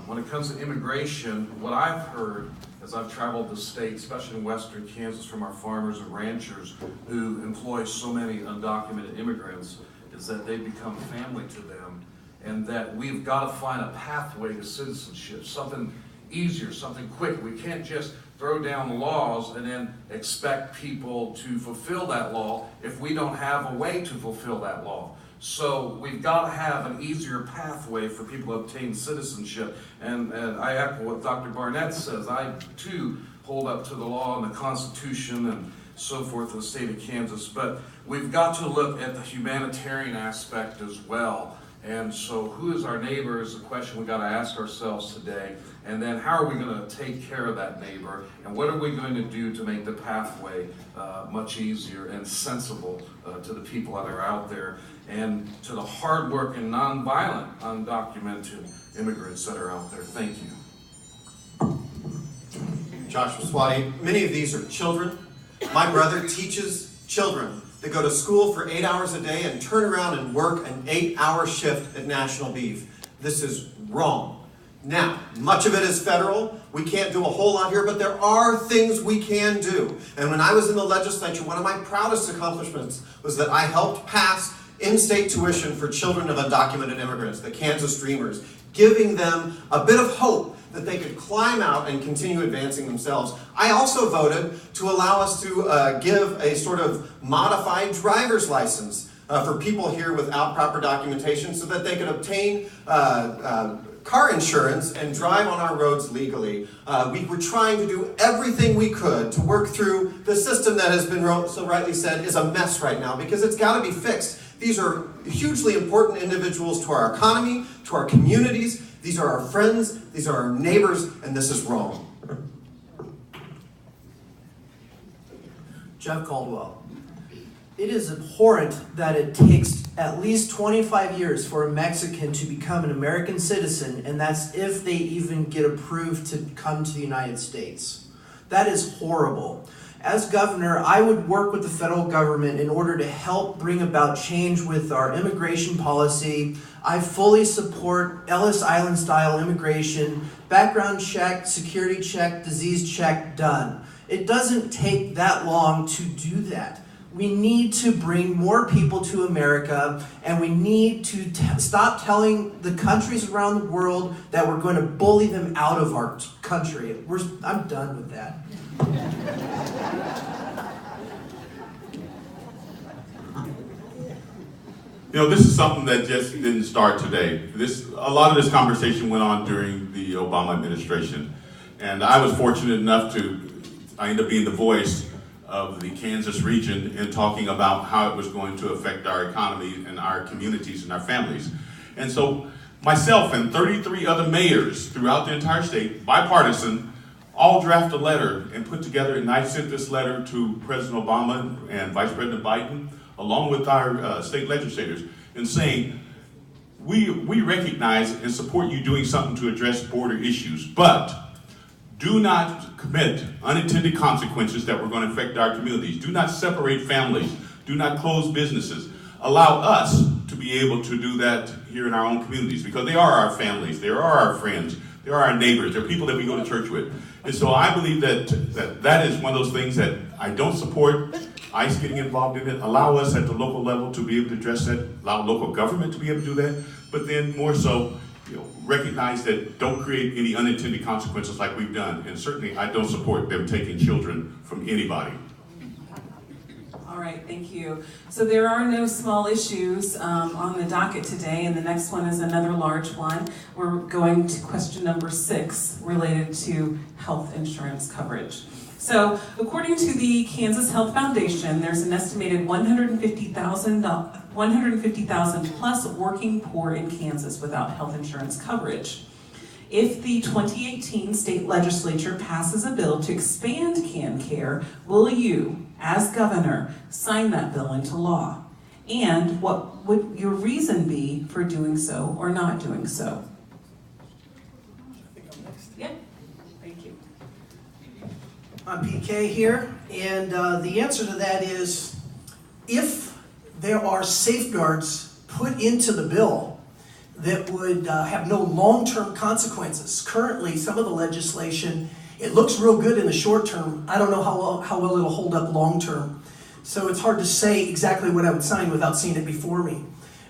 when it comes to immigration, what I've heard as I've traveled the state, especially in western Kansas, from our farmers and ranchers who employ so many undocumented immigrants, is that they become family to them, and that we've got to find a pathway to citizenship, something easier, something quick. We can't just throw down laws and then expect people to fulfill that law if we don't have a way to fulfill that law. So we've got to have an easier pathway for people to obtain citizenship. And I echo what Dr. Barnett says. I too hold up to the law and the Constitution and so forth in the state of Kansas. But we've got to look at the humanitarian aspect as well. And so who is our neighbor is a question we've got to ask ourselves today. And then how are we going to take care of that neighbor? And what are we going to do to make the pathway much easier and sensible to the people that are out there, and to the hardworking, nonviolent, undocumented immigrants that are out there? Thank you. Joshua Swati, many of these are children. My brother teaches children that go to school for 8 hours a day and turn around and work an 8-hour shift at National Beef. This is wrong. Now, much of it is federal. We can't do a whole lot here, but there are things we can do. And when I was in the legislature, one of my proudest accomplishments was that I helped pass in-state tuition for children of undocumented immigrants, the Kansas Dreamers, giving them a bit of hope that they could climb out and continue advancing themselves. I also voted to allow us to give a sort of modified driver's license for people here without proper documentation so that they could obtain car insurance and drive on our roads legally. We were trying to do everything we could to work through the system that has been so rightly said is a mess right now, because it's got to be fixed. These are hugely important individuals to our economy, to our communities. These are our friends, these are our neighbors, and this is wrong. Jeff Caldwell. It is abhorrent that it takes at least 25 years for a Mexican to become an American citizen, and that's if they even get approved to come to the United States. That is horrible. As governor, I would work with the federal government in order to help bring about change with our immigration policy. I fully support Ellis Island style immigration, background check, security check, disease check, done. It doesn't take that long to do that. We need to bring more people to America, and we need to stop telling the countries around the world that we're going to bully them out of our country. I'm done with that. You know, this is something that just didn't start today. A lot of this conversation went on during the Obama administration. And I was fortunate enough I ended up being the voice of the Kansas region in talking about how it was going to affect our economy and our communities and our families. And so myself and 33 other mayors throughout the entire state, bipartisan, all draft a letter and put together, and I sent this letter to President Obama and Vice President Biden, along with our state legislators, and saying, we recognize and support you doing something to address border issues, but do not commit unintended consequences that were going to affect our communities. Do not separate families. Do not close businesses. Allow us to be able to do that here in our own communities, because they are our families. They are our friends. They are our neighbors. They're people that we go to church with. And so I believe that is one of those things that I don't support ICE getting involved in it. Allow us at the local level to be able to address that. Allow local government to be able to do that. But then more so, recognize that don't create any unintended consequences like we've done. And certainly I don't support them taking children from anybody. All right, thank you. So there are no small issues on the docket today, and the next one is another large one. We're going to question number 6, related to health insurance coverage. So according to the Kansas Health Foundation, there's an estimated 150,000 plus working poor in Kansas without health insurance coverage. If the 2018 state legislature passes a bill to expand CanCare, will you, as governor, sign that bill into law? And what would your reason be for doing so or not doing so? Yeah, thank you. I'm PK here, and the answer to that is, if there are safeguards put into the bill that would have no long-term consequences. Currently, some of the legislation, it looks real good in the short term. I don't know how well it'll hold up long term. So it's hard to say exactly what I would sign without seeing it before me.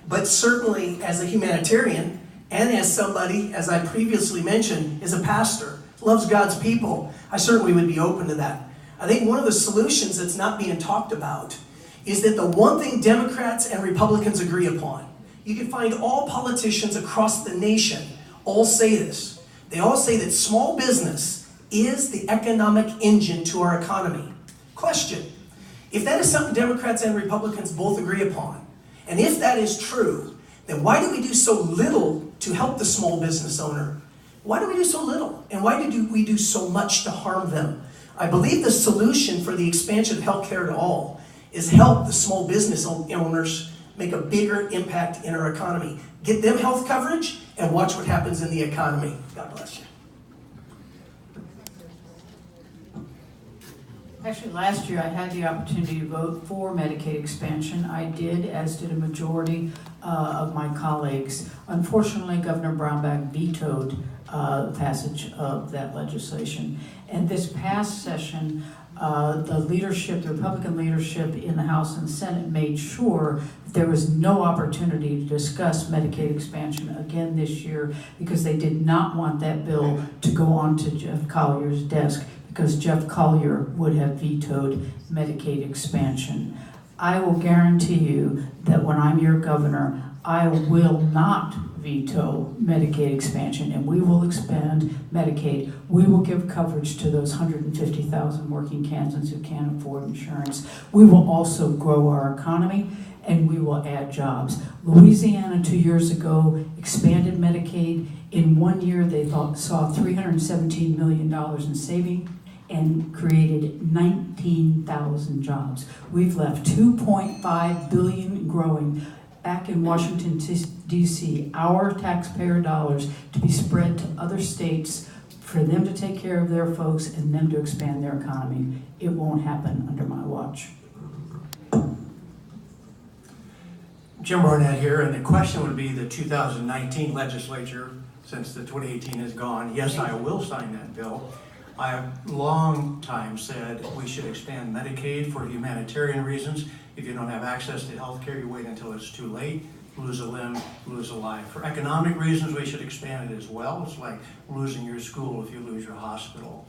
But certainly as a humanitarian and as somebody, as I previously mentioned, is a pastor, loves God's people, I certainly would be open to that. I think one of the solutions that's not being talked about is that the one thing Democrats and Republicans agree upon, you can find all politicians across the nation all say this. They all say that small business is the economic engine to our economy. Question, if that is something Democrats and Republicans both agree upon, and if that is true, then why do we do so little to help the small business owner? Why do we do so little? And why do we do so much to harm them? I believe the solution for the expansion of healthcare to all is help the small business owners make a bigger impact in our economy. Get them health coverage and watch what happens in the economy. God bless you. Actually, last year I had the opportunity to vote for Medicaid expansion. I did, as did a majority of my colleagues. Unfortunately, Governor Brownback vetoed the passage of that legislation. And this past session, the Republican leadership in the House and Senate made sure that there was no opportunity to discuss Medicaid expansion again this year because they did not want that bill to go on to Jeff Collier's desk, because Jeff Collier would have vetoed Medicaid expansion. I will guarantee you that when I'm your governor, I will not veto Medicaid expansion, and we will expand Medicaid. We will give coverage to those 150,000 working Kansans who can't afford insurance. We will also grow our economy, and we will add jobs. Louisiana 2 years ago expanded Medicaid. In 1 year, they saw $317 million in saving and created 19,000 jobs. We've left $2.5 billion growing back in Washington, D.C., our taxpayer dollars to be spread to other states for them to take care of their folks and them to expand their economy. It won't happen under my watch. Jim Barnett here, and the question would be the 2019 legislature, since the 2018 is gone. Yes, I will sign that bill. I have long time said we should expand Medicaid for humanitarian reasons. If you don't have access to health care, you wait until it's too late, lose a limb, lose a life. For economic reasons, we should expand it as well. It's like losing your school if you lose your hospital.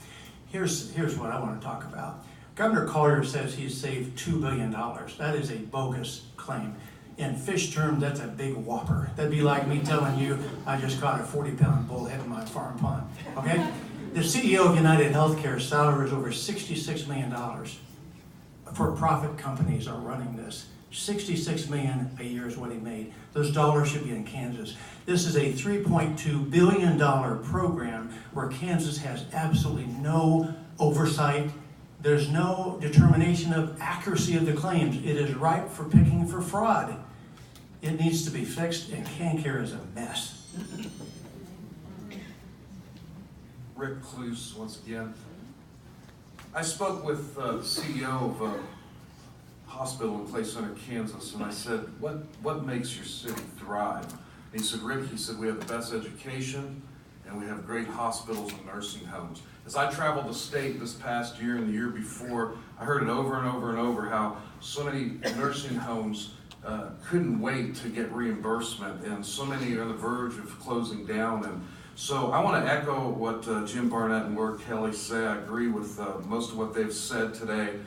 Here's what I want to talk about. Governor Collier says he's saved $2 billion. That is a bogus claim. In fish terms, that's a big whopper. That'd be like me telling you I just caught a 40-pound bullhead in my farm pond, okay? The CEO of United Healthcare's salary is over $66 million. For-profit companies are running this. $66 million a year is what he made. Those dollars should be in Kansas. This is a $3.2 billion program where Kansas has absolutely no oversight. There's no determination of accuracy of the claims. It is ripe for picking for fraud. It needs to be fixed, and CanCare is a mess. Rick Cluse, once again. I spoke with the CEO of a hospital in Clay Center, Kansas, and I said, what makes your city thrive? And he said, Rick, we have the best education, and we have great hospitals and nursing homes. As I traveled the state this past year and the year before, I heard it over and over and over how so many nursing homes couldn't wait to get reimbursement, and so many are on the verge of closing down. And so I want to echo what Jim Barnett and Laura Kelly say. I agree with most of what they've said today.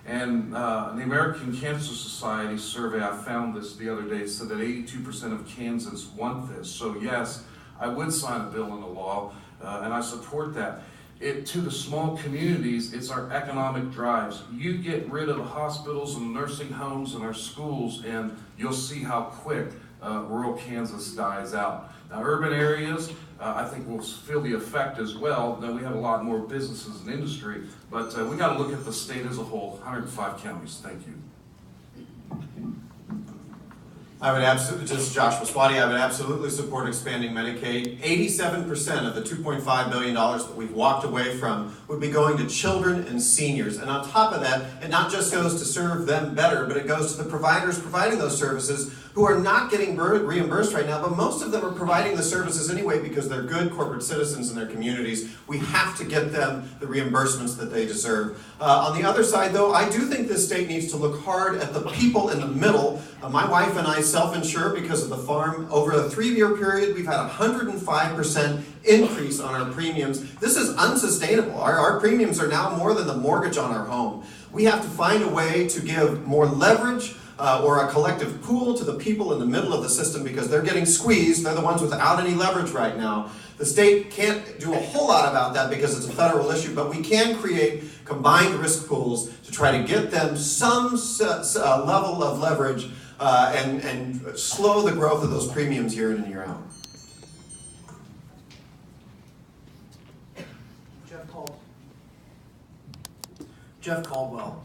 And the American Cancer Society survey, I found this the other day, said that 82% of Kansans want this. So yes, I would sign a bill into law, and I support that. To the small communities, it's our economic drives. You get rid of the hospitals and nursing homes and our schools, and you'll see how quick rural Kansas dies out. Now, urban areas, I think will feel the effect as well. Now, we have a lot more businesses and industry, but we got to look at the state as a whole, 105 counties. Thank you. I would absolutely, this is Joshua Swati, I would absolutely support expanding Medicaid. 87% of the $2.5 billion that we've walked away from would be going to children and seniors. And on top of that, it not just goes to serve them better, but it goes to the providers providing those services who are not getting reimbursed right now, but most of them are providing the services anyway because they're good corporate citizens in their communities. We have to get them the reimbursements that they deserve. On the other side, though, I do think this state needs to look hard at the people in the middle. My wife and I self-insure because of the farm. Over a 3-year period, we've had a 105% increase on our premiums. This is unsustainable. Our premiums are now more than the mortgage on our home. We have to find a way to give more leverage or a collective pool to the people in the middle of the system because they're getting squeezed. They're the ones without any leverage right now. The state can't do a whole lot about that because it's a federal issue, but we can create combined risk pools to try to get them some level of leverage and slow the growth of those premiums year in and year out. Jeff Caldwell.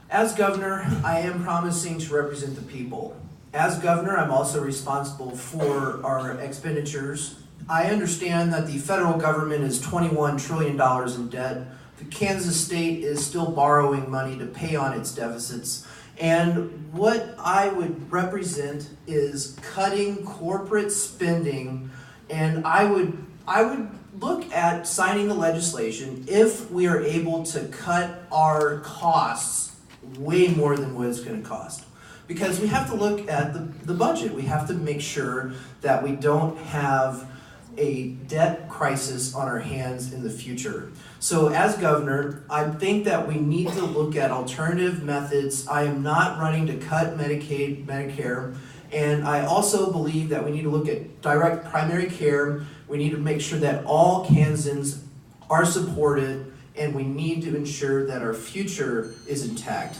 As governor, I am promising to represent the people. As governor, I'm also responsible for our expenditures. I understand that the federal government is $21 trillion in debt. The Kansas state is still borrowing money to pay on its deficits. And what I would represent is cutting corporate spending, and I would look at signing the legislation if we are able to cut our costs way more than what it's going to cost. Because we have to look at the budget. We have to make sure that we don't have a debt crisis on our hands in the future. So as governor, I think that we need to look at alternative methods. I am not running to cut Medicaid, Medicare, and I also believe that we need to look at direct primary care. We need to make sure that all Kansans are supported, and we need to ensure that our future is intact.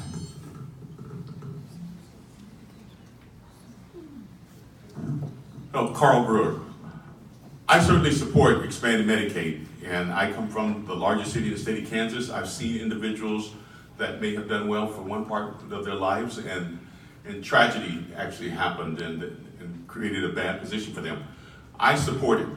Oh, Carl Brewer. I certainly support expanding Medicaid, and I come from the largest city in the state of Kansas. I've seen individuals that may have done well for one part of their lives, and tragedy actually happened and created a bad position for them. I support it.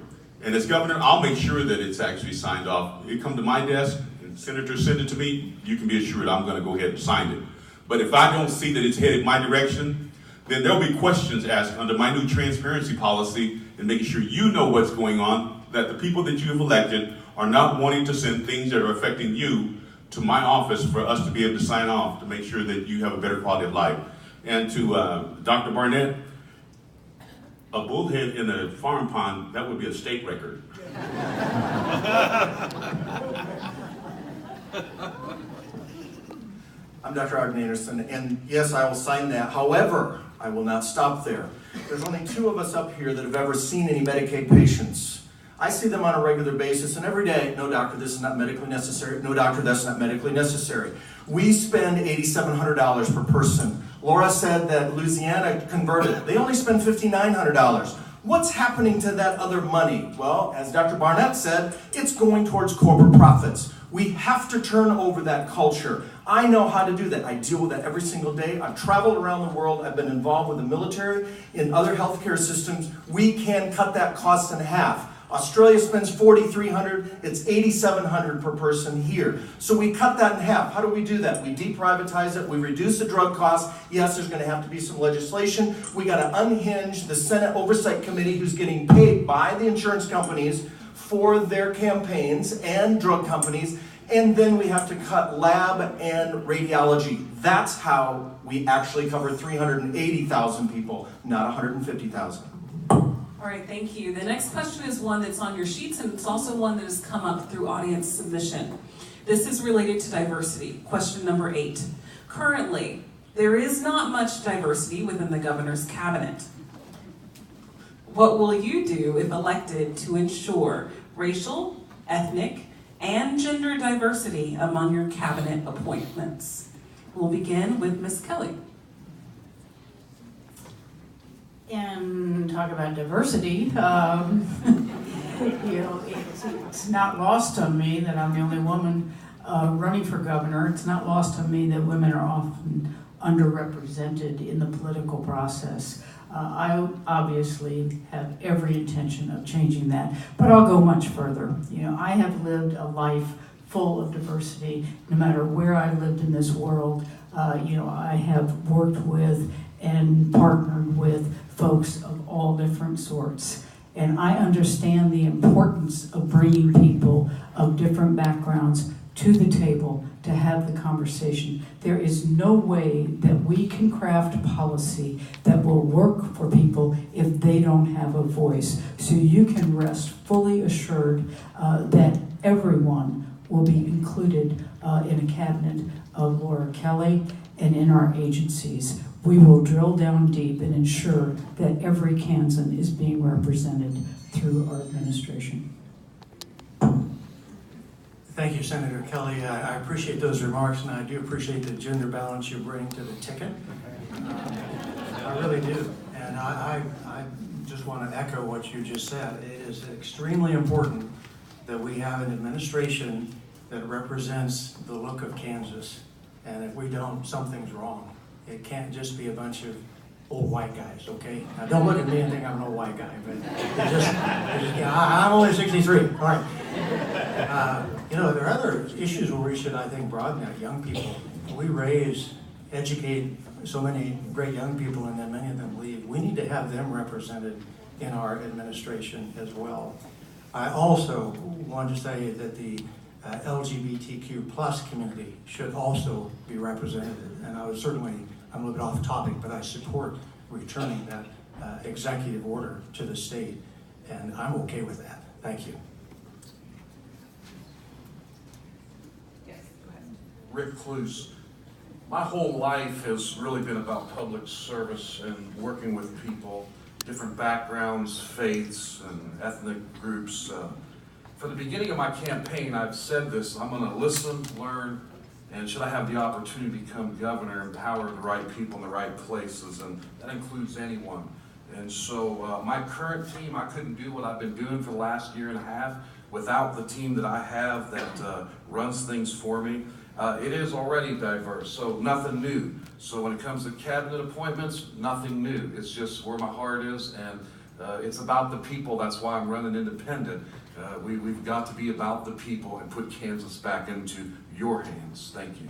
And as governor, I'll make sure that it's actually signed off. It come to my desk, and senators send it to me, you can be assured I'm going to go ahead and sign it. But if I don't see that it's headed my direction, then there'll be questions asked under my new transparency policy and making sure you know what's going on, that the people that you have elected are not wanting to send things that are affecting you to my office for us to be able to sign off to make sure that you have a better quality of life. And to Dr. Barnett, a bullhead in a farm pond, that would be a state record. I'm Dr. Arden Anderson, and yes, I will sign that. However, I will not stop there. There's only 2 of us up here that have ever seen any Medicaid patients. I see them on a regular basis, and every day, no doctor, this is not medically necessary. No doctor, that's not medically necessary. We spend $8,700 per person. Laura said that Louisiana converted. They only spend $5,900. What's happening to that other money? Well, as Dr. Barnett said, it's going towards corporate profits. We have to turn over that culture. I know how to do that. I deal with that every single day. I've traveled around the world. I've been involved with the military, in other healthcare systems. We can cut that cost in half. Australia spends $4,300, it's $8,700 per person here. So we cut that in half. How do we do that? We deprivatize it, we reduce the drug costs. Yes, there's going to have to be some legislation. We got to unhinge the Senate Oversight Committee who's getting paid by the insurance companies for their campaigns and drug companies. And then we have to cut lab and radiology. That's how we actually cover 380,000 people, not 150,000. All right, thank you. The next question is one that's on your sheets, and it's also one that has come up through audience submission. This is related to diversity. Question number 8. Currently, there is not much diversity within the governor's cabinet. What will you do if elected to ensure racial, ethnic, and gender diversity among your cabinet appointments? We'll begin with Ms. Kelly. And talk about diversity, it's not lost on me that I'm the only woman running for governor. It's not lost on me that women are often underrepresented in the political process. I obviously have every intention of changing that, but I'll go much further. You know, I have lived a life full of diversity, no matter where I lived in this world. You know, I have worked with and partnered with folks of all different sorts. And I understand the importance of bringing people of different backgrounds to the table to have the conversation. There is no way that we can craft policy that will work for people if they don't have a voice. So you can rest fully assured that everyone will be included in a cabinet of Laura Kelly and in our agencies. We will drill down deep and ensure that every Kansan is being represented through our administration. Thank you, Senator Kelly. I appreciate those remarks, and I do appreciate the gender balance you bring to the ticket. I really do. And I just want to echo what you just said. It is extremely important that we have an administration that represents the look of Kansas. And if we don't, something's wrong. It can't just be a bunch of old white guys, okay? Now, don't look at me and think I'm an old white guy, but I'm only 63, all right. You know, there are other issues where we should, I think, broaden that. Young people. We raise, educate so many great young people, and then many of them leave. We need to have them represented in our administration as well. I also want to say that the LGBTQ plus community should also be represented. And I'm a little bit off topic, but I support returning that executive order to the state, and I'm okay with that. Thank you. Yes, go ahead. Rick Cluse. My whole life has really been about public service and working with people, different backgrounds, faiths, and ethnic groups. From the beginning of my campaign, I've said this: I'm going to listen, learn, and should I have the opportunity to become governor, empower the right people in the right places, and that includes anyone. And so my current team, I couldn't do what I've been doing for the last year and a half without the team that I have that runs things for me. It is already diverse, so nothing new. So when it comes to cabinet appointments, nothing new. It's just where my heart is, and it's about the people. That's why I'm running independent. We've got to be about the people and put Kansas back into your hands. Thank you.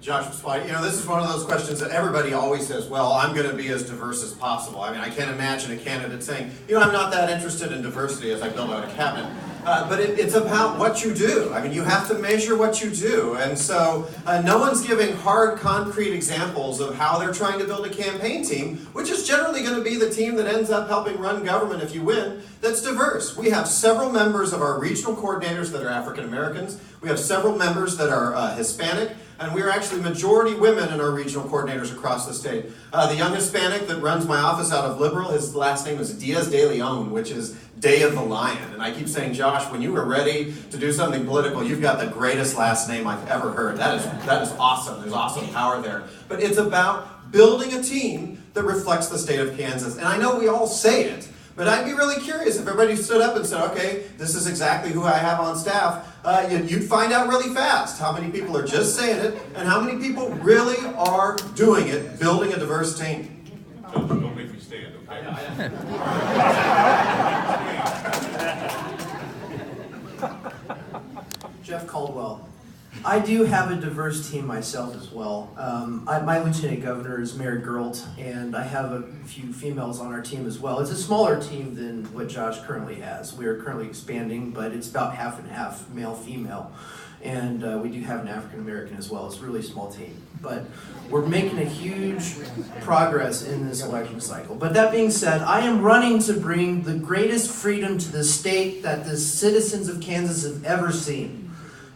Josh Spike, you know, this is one of those questions that everybody always says, well, I'm going to be as diverse as possible. I mean, I can't imagine a candidate saying, you know, I'm not that interested in diversity as I build out a cabinet. But it's about what you do. I mean, you have to measure what you do. And so no one's giving hard, concrete examples of how they're trying to build a campaign team, which is generally going to be the team that ends up helping run government if you win, that's diverse. We have several members of our regional coordinators that are African Americans. We have several members that are Hispanic. And we are actually majority women in our regional coordinators across the state. The young Hispanic that runs my office out of Liberal, his last name is Diaz de Leon, which is Day of the Lion. And I keep saying, Josh, when you are ready to do something political, you've got the greatest last name I've ever heard. That is awesome. There's awesome power there. But it's about building a team that reflects the state of Kansas. And I know we all say it, but I'd be really curious if everybody stood up and said, okay, this is exactly who I have on staff. You'd find out really fast how many people are just saying it and how many people really are doing it, building a diverse team. Don't make me stand, okay? Jeff Caldwell. I do have a diverse team myself as well. My lieutenant governor is Mary Geralt, and I have a few females on our team as well. It's a smaller team than what Josh currently has. We are currently expanding, but it's about half and half male-female. And we do have an African American as well. It's a really small team. But we're making a huge progress in this election cycle. But that being said, I am running to bring the greatest freedom to the state that the citizens of Kansas have ever seen.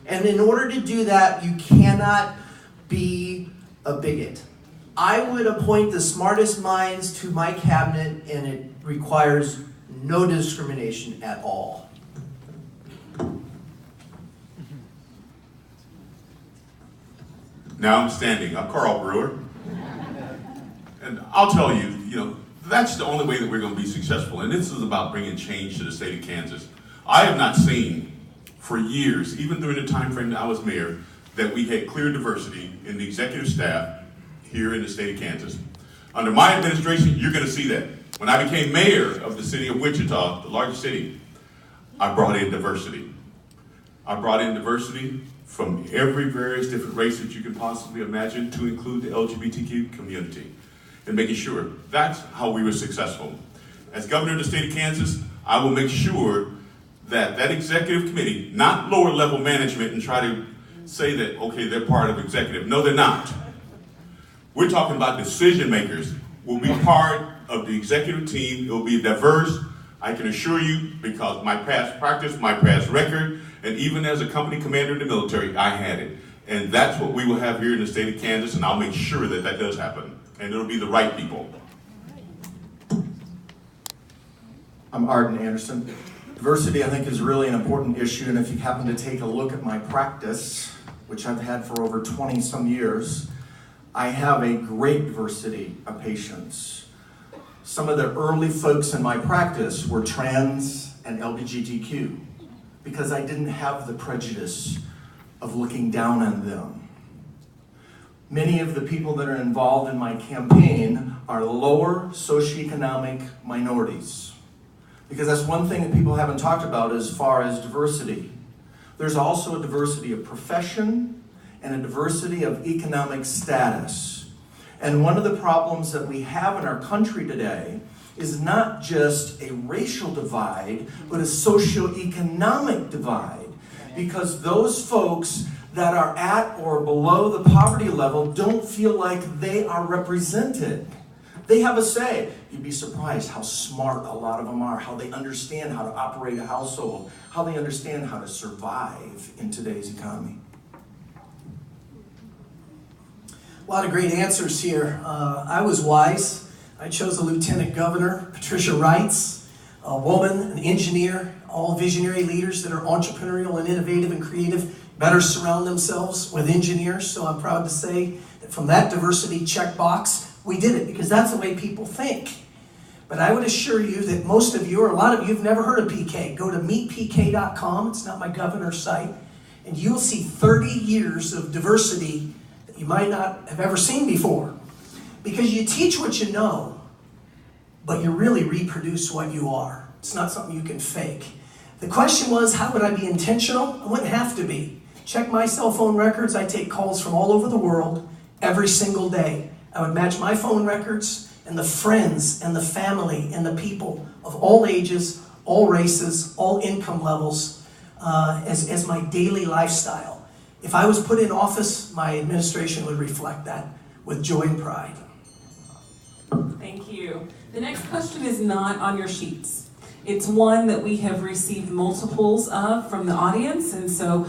And in order to do that, you cannot be a bigot. I would appoint the smartest minds to my cabinet, and it requires no discrimination at all. Now I'm standing. I'm Carl Brewer. And I'll tell you, that's the only way that we're going to be successful. And this is about bringing change to the state of Kansas. I have not seen for years, even during the time frame that I was mayor, that we had clear diversity in the executive staff here in the state of Kansas. Under my administration, you're gonna see that. When I became mayor of the city of Wichita, the largest city, I brought in diversity. I brought in diversity from every various different race that you can possibly imagine to include the LGBTQ community and making sure that's how we were successful. As governor of the state of Kansas, I will make sure that that executive committee, not lower level management and try to say that, okay, they're part of executive. No, they're not. We're talking about decision makers will be part of the executive team. It will be diverse. I can assure you, because my past practice, my past record, and even as a company commander in the military, I had it. And that's what we will have here in the state of Kansas, and I'll make sure that that does happen. And it'll be the right people. I'm Arden Anderson. Diversity, I think, is really an important issue, and if you happen to take a look at my practice, which I've had for over 20 some years, I have a great diversity of patients. Some of the early folks in my practice were trans and LGBTQ because I didn't have the prejudice of looking down on them. Many of the people that are involved in my campaign are lower socioeconomic minorities, because that's one thing that people haven't talked about as far as diversity. There's also a diversity of profession and a diversity of economic status. And one of the problems that we have in our country today is not just a racial divide, but a socioeconomic divide. Because those folks that are at or below the poverty level don't feel like they are represented. They have a say. You'd be surprised how smart a lot of them are, how they understand how to operate a household, how they understand how to survive in today's economy. A lot of great answers here. I was wise. I chose a lieutenant governor, Patricia Wrights, a woman, an engineer, all visionary leaders that are entrepreneurial and innovative and creative better surround themselves with engineers. So I'm proud to say that from that diversity checkbox, we did it because that's the way people think. But I would assure you that most of you, or a lot of you, have never heard of PK. Go to meetpk.com. It's not my governor's site. And you'll see 30 years of diversity that you might not have ever seen before. Because you teach what you know, but you really reproduce what you are. It's not something you can fake. The question was, how would I be intentional? I wouldn't have to be. Check my cell phone records. I take calls from all over the world every single day. I would match my phone records and the friends and the family and the people of all ages, all races, all income levels as my daily lifestyle. If I was put in office, my administration would reflect that with joy and pride. Thank you. The next question is not on your sheets. It's one that we have received multiples of from the audience, and so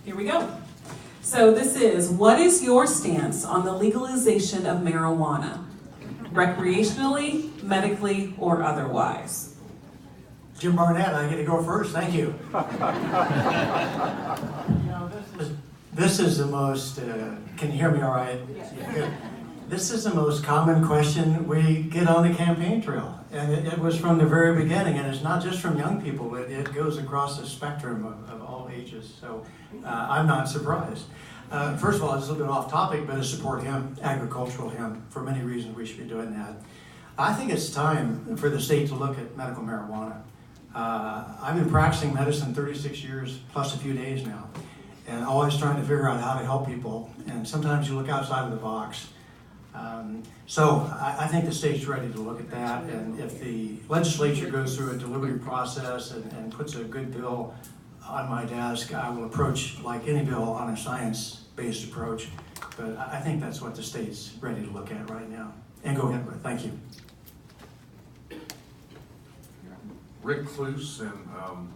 here we go. So this is, what is your stance on the legalization of marijuana? Recreationally, medically, or otherwise? Jim Barnett, I get to go first. Thank you. This is the most, can you hear me all right? Yeah. Good. This is the most common question we get on the campaign trail. And it was from the very beginning, and it's not just from young people, but it goes across the spectrum of all ages. So I'm not surprised. First of all, it's a little bit off topic, but I support him, agricultural him. For many reasons, we should be doing that. I think it's time for the state to look at medical marijuana. I've been practicing medicine 36 years plus a few days now, and always trying to figure out how to help people. And sometimes you look outside of the box. So I think the state's ready to look at that, and if the legislature goes through a deliberative process and puts a good bill on my desk, I will approach like any bill on a science-based approach. But I think that's what the state's ready to look at right now and go ahead with. Thank you. Rick Cluse, and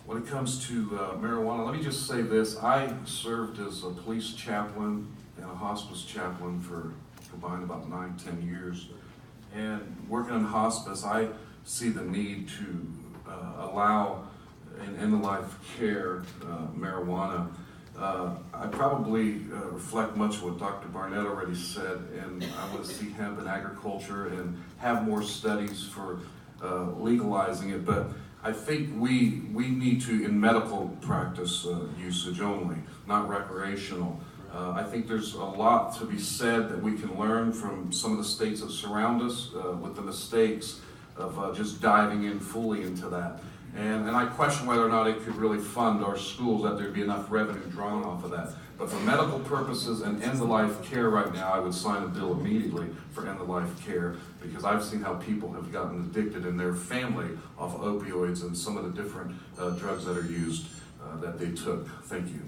when it comes to marijuana, let me just say this. I served as a police chaplain and a hospice chaplain for combined about 9-10 years. And working in hospice, I see the need to allow in end-of-life care marijuana. I probably reflect much of what Dr. Barnett already said, and I want to see hemp in agriculture and have more studies for legalizing it. But I think we need to, in medical practice usage only, not recreational. I think there's a lot to be said that we can learn from some of the states that surround us with the mistakes of just diving in fully into that. And I question whether or not it could really fund our schools, that there'd be enough revenue drawn off of that. But for medical purposes and end-of-life care right now, I would sign a bill immediately for end-of-life care, because I've seen how people have gotten addicted in their family off opioids and some of the different drugs that are used that they took. Thank you.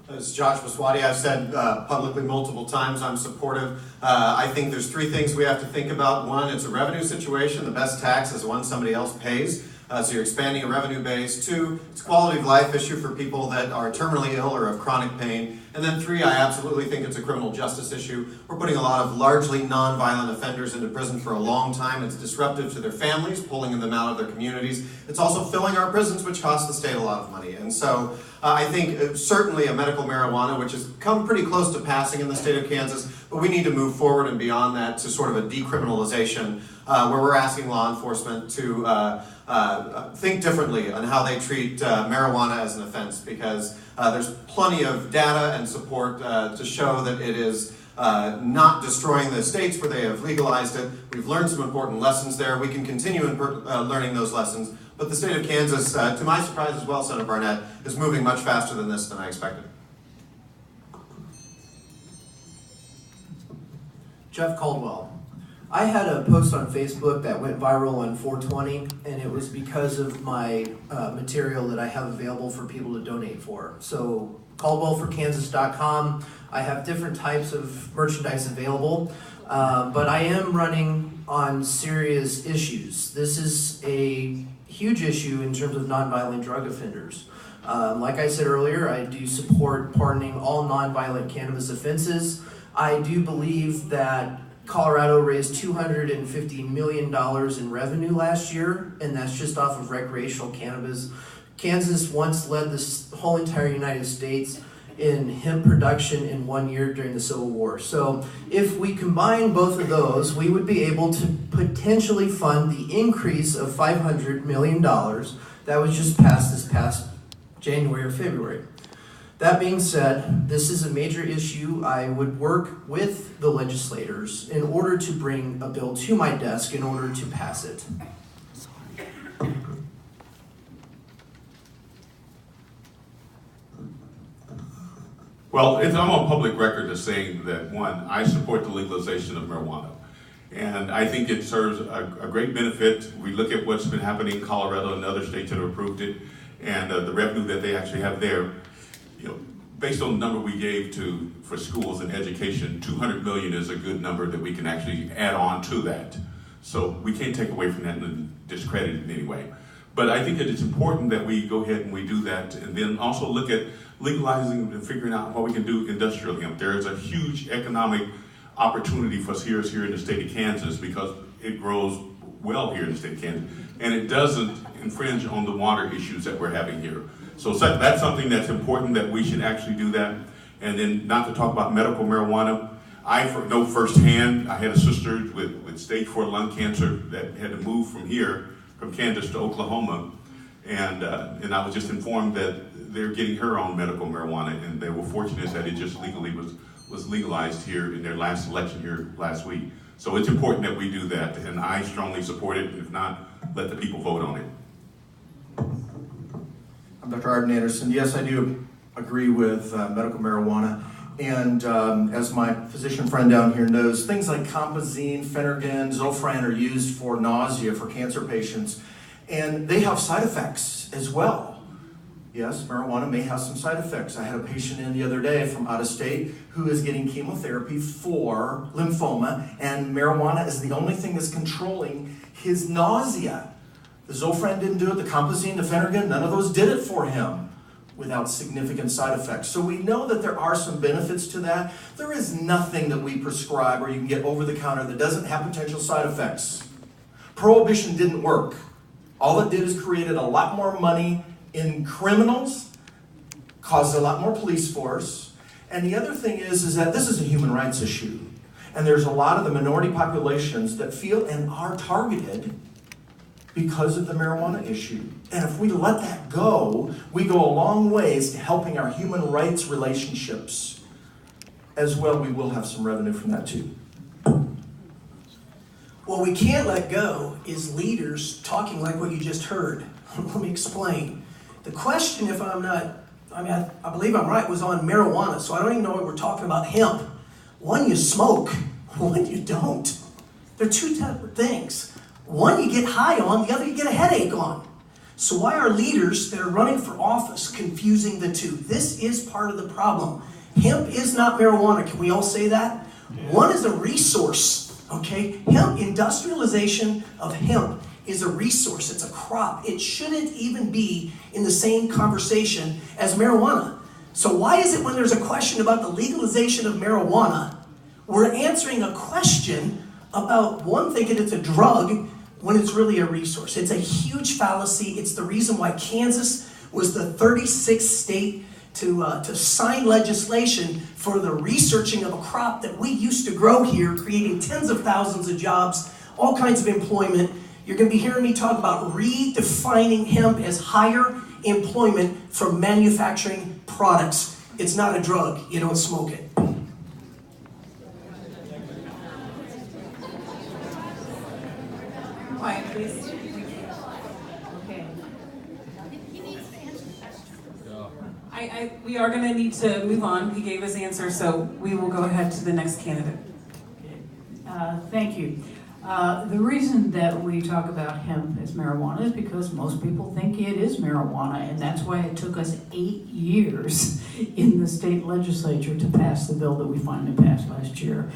As Josh Baswati, I've said publicly multiple times, I'm supportive. I think there's three things we have to think about. One, it's a revenue situation. The best tax is the one somebody else pays. So you're expanding a revenue base. Two, it's a quality of life issue for people that are terminally ill or have chronic pain. And then three, I absolutely think it's a criminal justice issue. We're putting a lot of largely nonviolent offenders into prison for a long time. It's disruptive to their families, pulling them out of their communities. It's also filling our prisons, which costs the state a lot of money. And so I think certainly a medical marijuana, which has come pretty close to passing in the state of Kansas, but we need to move forward and beyond that to sort of a decriminalization where we're asking law enforcement to think differently on how they treat marijuana as an offense, because there's plenty of data and support to show that it is not destroying the states where they have legalized it. We've learned some important lessons there. We can continue learning those lessons. But the state of Kansas, to my surprise as well, Senator Barnett, is moving much faster than this than I expected. Jeff Caldwell. I had a post on Facebook that went viral on 420, and it was because of my material that I have available for people to donate for. So caldwellforkansas.com. I have different types of merchandise available, but I am running on serious issues. This is a huge issue in terms of nonviolent drug offenders. Like I said earlier, I do support pardoning all nonviolent cannabis offenses. I do believe that Colorado raised $250 million in revenue last year, and that's just off of recreational cannabis. Kansas once led the whole entire United States in hemp production in 1 year during the Civil War. So if we combine both of those, we would be able to potentially fund the increase of $500 million that was just passed this past January or February. That being said, this is a major issue. I would work with the legislators in order to bring a bill to my desk in order to pass it. Well, I'm on public record as saying that, one, I support the legalization of marijuana. And I think it serves a great benefit. We look at what's been happening in Colorado and other states that have approved it, and the revenue that they actually have there. You know, based on the number we gave for schools and education, 200 million is a good number that we can actually add on to that. So we can't take away from that and discredit it in any way. But I think that it's important that we go ahead and we do that, and then also look at legalizing and figuring out what we can do industrial hemp. There is a huge economic opportunity for us here in the state of Kansas, because it grows well here in the state of Kansas, and it doesn't infringe on the water issues that we're having here. So that's something that's important, that we should actually do that. And then, not to talk about medical marijuana, I know firsthand, I had a sister with stage 4 lung cancer that had to move from Kansas to Oklahoma, and I was just informed that they're getting her on medical marijuana, and they were fortunate that it just was legalized here in their last election here last week. So it's important that we do that, and I strongly support it. If not, let the people vote on it. I'm Dr. Arden Anderson. Yes, I do agree with medical marijuana. And as my physician friend down here knows, things like compazine, Phenergan, Zofran are used for nausea for cancer patients. And they have side effects as well. Yes, marijuana may have some side effects. I had a patient in the other day from out of state who is getting chemotherapy for lymphoma, and marijuana is the only thing that's controlling his nausea. The Zofran didn't do it, the compazine, the Phenergan, none of those did it for him without significant side effects. So we know that there are some benefits to that. There is nothing that we prescribe or you can get over the counter that doesn't have potential side effects. Prohibition didn't work. All it did is created a lot more money in criminals, caused a lot more police force. And the other thing is that this is a human rights issue. And there's a lot of the minority populations that feel and are targeted because of the marijuana issue. And if we let that go, we go a long ways to helping our human rights relationships. As well, we will have some revenue from that too. What we can't let go is leaders talking like what you just heard. Let me explain. The question, if I'm not, I believe I'm right, was on marijuana, so I don't even know what we're talking about hemp. One you smoke, one you don't. They're two separate things. One you get high on, the other you get a headache on. So why are leaders that are running for office confusing the two? This is part of the problem. Hemp is not marijuana. Can we all say that? One is a resource, okay? Hemp, industrialization of hemp is a resource. It's a crop. It shouldn't even be in the same conversation as marijuana. So why is it when there's a question about the legalization of marijuana, we're answering a question about one thinking it's a drug when it's really a resource? It's a huge fallacy. It's the reason why Kansas was the 36th state to sign legislation for the researching of a crop that we used to grow here, creating tens of thousands of jobs, all kinds of employment. You're going to be hearing me talk about redefining hemp as higher employment from manufacturing products. It's not a drug. You don't smoke it. Quiet, please. Okay. We are going to need to move on. He gave his answer, so we will go ahead to the next candidate. Thank you. The reason that we talk about hemp as marijuana is because most people think it is marijuana, and that's why it took us 8 years in the state legislature to pass the bill that we finally passed last year.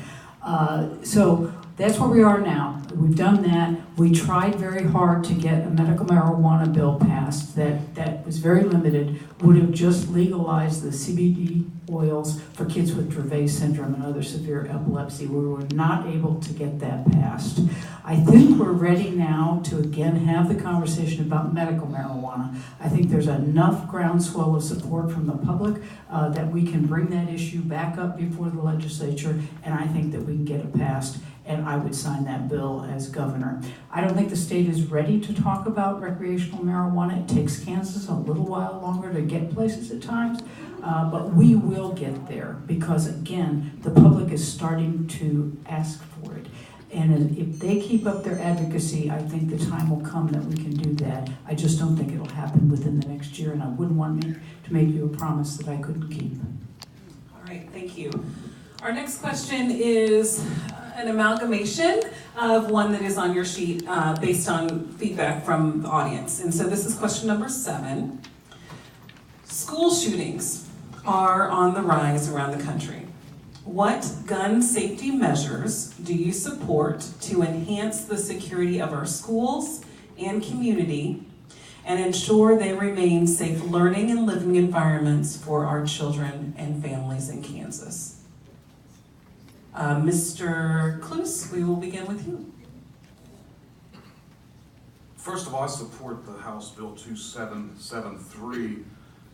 So that's where we are now. We've done that. We tried very hard to get a medical marijuana bill passed that was very limited, would have just legalized the CBD oils for kids with Dravet syndrome and other severe epilepsy. We were not able to get that passed. I think we're ready now to again have the conversation about medical marijuana. I think there's enough groundswell of support from the public that we can bring that issue back up before the legislature, and I think that we can get it passed, and I would sign that bill as governor. I don't think the state is ready to talk about recreational marijuana. It takes Kansas a little while longer to get places at times, but we will get there because, again, the public is starting to ask for it. And if they keep up their advocacy, I think the time will come that we can do that. I just don't think it'll happen within the next year, and I wouldn't want me to make you a promise that I couldn't keep. All right, thank you. Our next question is an amalgamation of one that is on your sheet based on feedback from the audience. And so this is question number 7. School shootings are on the rise around the country. What gun safety measures do you support to enhance the security of our schools and community and ensure they remain safe learning and living environments for our children and families in Kansas? Mr. Cluse, we will begin with you. First of all, I support the House Bill 2773,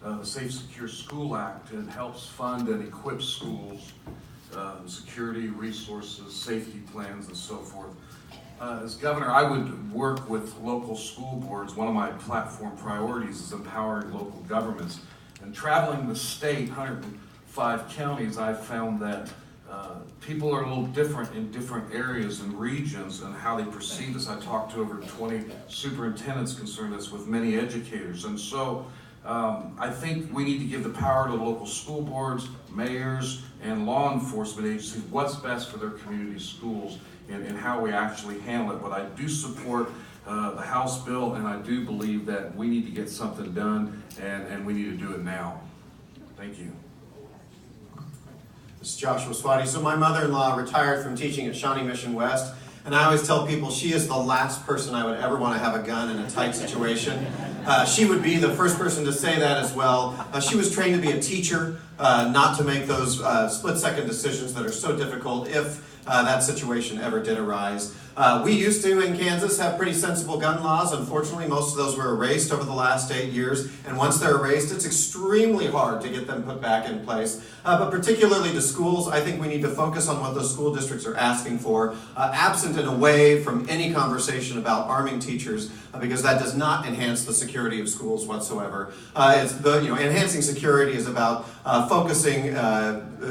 the Safe Secure School Act. It helps fund and equip schools, security, resources, safety plans, and so forth. As governor, I would work with local school boards. One of my platform priorities is empowering local governments. And traveling the state, 105 counties, I've found that people are a little different in different areas and regions and how they perceive this. I talked to over 20 superintendents concerned this with many educators. And so I think we need to give the power to local school boards, mayors, and law enforcement agencies what's best for their community schools and how we actually handle it. But I do support the House bill, and I do believe that we need to get something done, and we need to do it now. Thank you. This is Joshua Swati. So my mother-in-law retired from teaching at Shawnee Mission West, and I always tell people she is the last person I would ever want to have a gun in a tight situation. She would be the first person to say that as well. She was trained to be a teacher, not to make those split-second decisions that are so difficult if that situation ever did arise. We used to, in Kansas, have pretty sensible gun laws. Unfortunately, most of those were erased over the last 8 years. And once they're erased, it's extremely hard to get them put back in place. But particularly to schools, I think we need to focus on what those school districts are asking for, absent and away from any conversation about arming teachers, because that does not enhance the security of schools whatsoever. Enhancing security is about focusing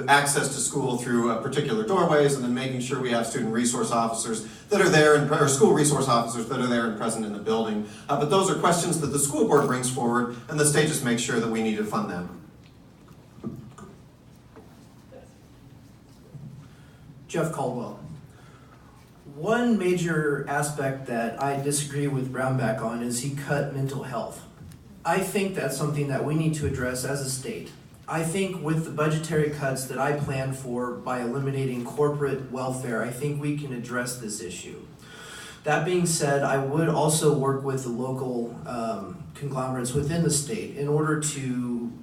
access to school through particular doorways, and then making sure we have student resource officers that are there, or school resource officers that are there and present in the building. But those are questions that the school board brings forward, and the state just makes sure that we need to fund them. Jeff Caldwell. One major aspect that I disagree with Brownback on is he cut mental health. I think that's something that we need to address as a state. I think with the budgetary cuts that I plan for by eliminating corporate welfare, I think we can address this issue. That being said, I would also work with the local conglomerates within the state in order to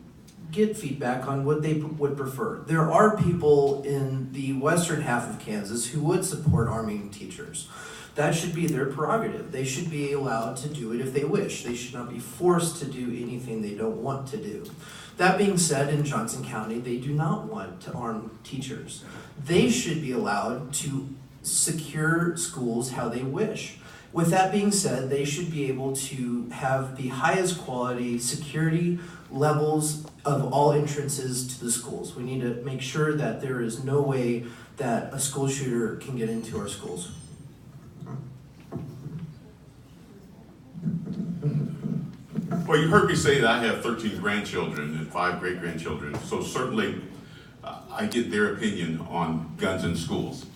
get feedback on what they would prefer. There are people in the western half of Kansas who would support arming teachers. That should be their prerogative. They should be allowed to do it if they wish. They should not be forced to do anything they don't want to do. That being said, in Johnson County, they do not want to arm teachers. They should be allowed to secure schools how they wish. With that being said, they should be able to have the highest quality security levels of all entrances to the schools. We need to make sure that there is no way that a school shooter can get into our schools. Well, you heard me say that I have 13 grandchildren and 5 great-grandchildren, so certainly I get their opinion on guns in schools.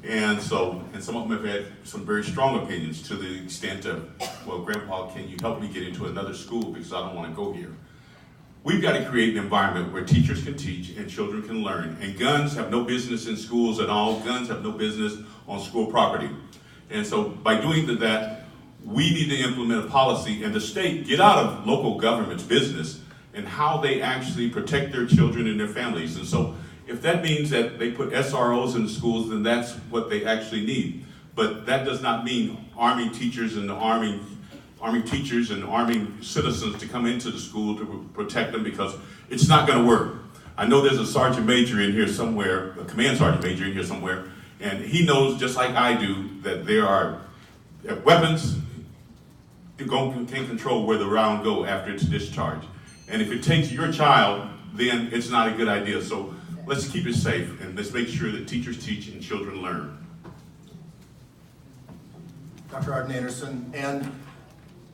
And some of them have had some very strong opinions to the extent of, well, Grandpa, can you help me get into another school because I don't want to go here? We've got to create an environment where teachers can teach and children can learn. And guns have no business in schools at all. Guns have no business on school property. And so by doing that, we need to implement a policy, and the state get out of local government's business and how they actually protect their children and their families. And so if that means that they put SROs in the schools, then that's what they actually need. But that does not mean arming teachers and arming citizens to come into the school to protect them, because it's not going to work. I know there's a sergeant major in here somewhere, a command sergeant major in here somewhere, and he knows just like I do that there are weapons. You can't control where the round go after it's discharged. And if it takes your child, then it's not a good idea. So let's keep it safe, and let's make sure that teachers teach and children learn. Dr. Arden Anderson, and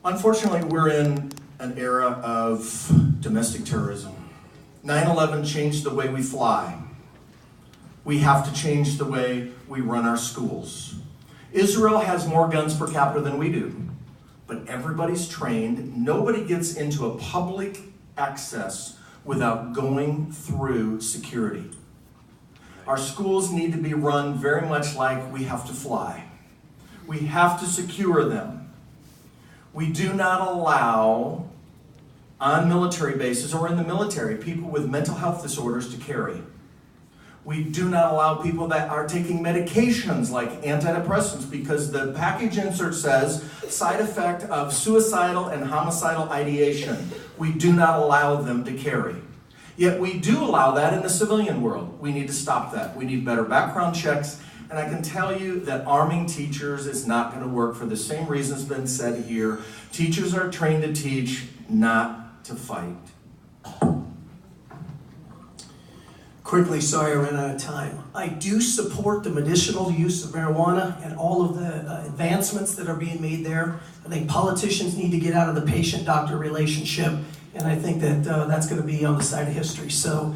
unfortunately we're in an era of domestic terrorism. 9/11 changed the way we fly. We have to change the way we run our schools. Israel has more guns per capita than we do, but everybody's trained. Nobody gets into a public access without going through security. Our schools need to be run very much like we have to fly. We have to secure them. We do not allow, on military bases or in the military, people with mental health disorders to carry. We do not allow people that are taking medications like antidepressants, because the package insert says side effect of suicidal and homicidal ideation. We do not allow them to carry. Yet we do allow that in the civilian world. We need to stop that. We need better background checks. And I can tell you that arming teachers is not going to work for the same reasons been said here. Teachers are trained to teach, not to fight. Quickly, sorry I ran out of time. I do support the medicinal use of marijuana and all of the advancements that are being made there. I think politicians need to get out of the patient-doctor relationship, and I think that that's going to be on the side of history. So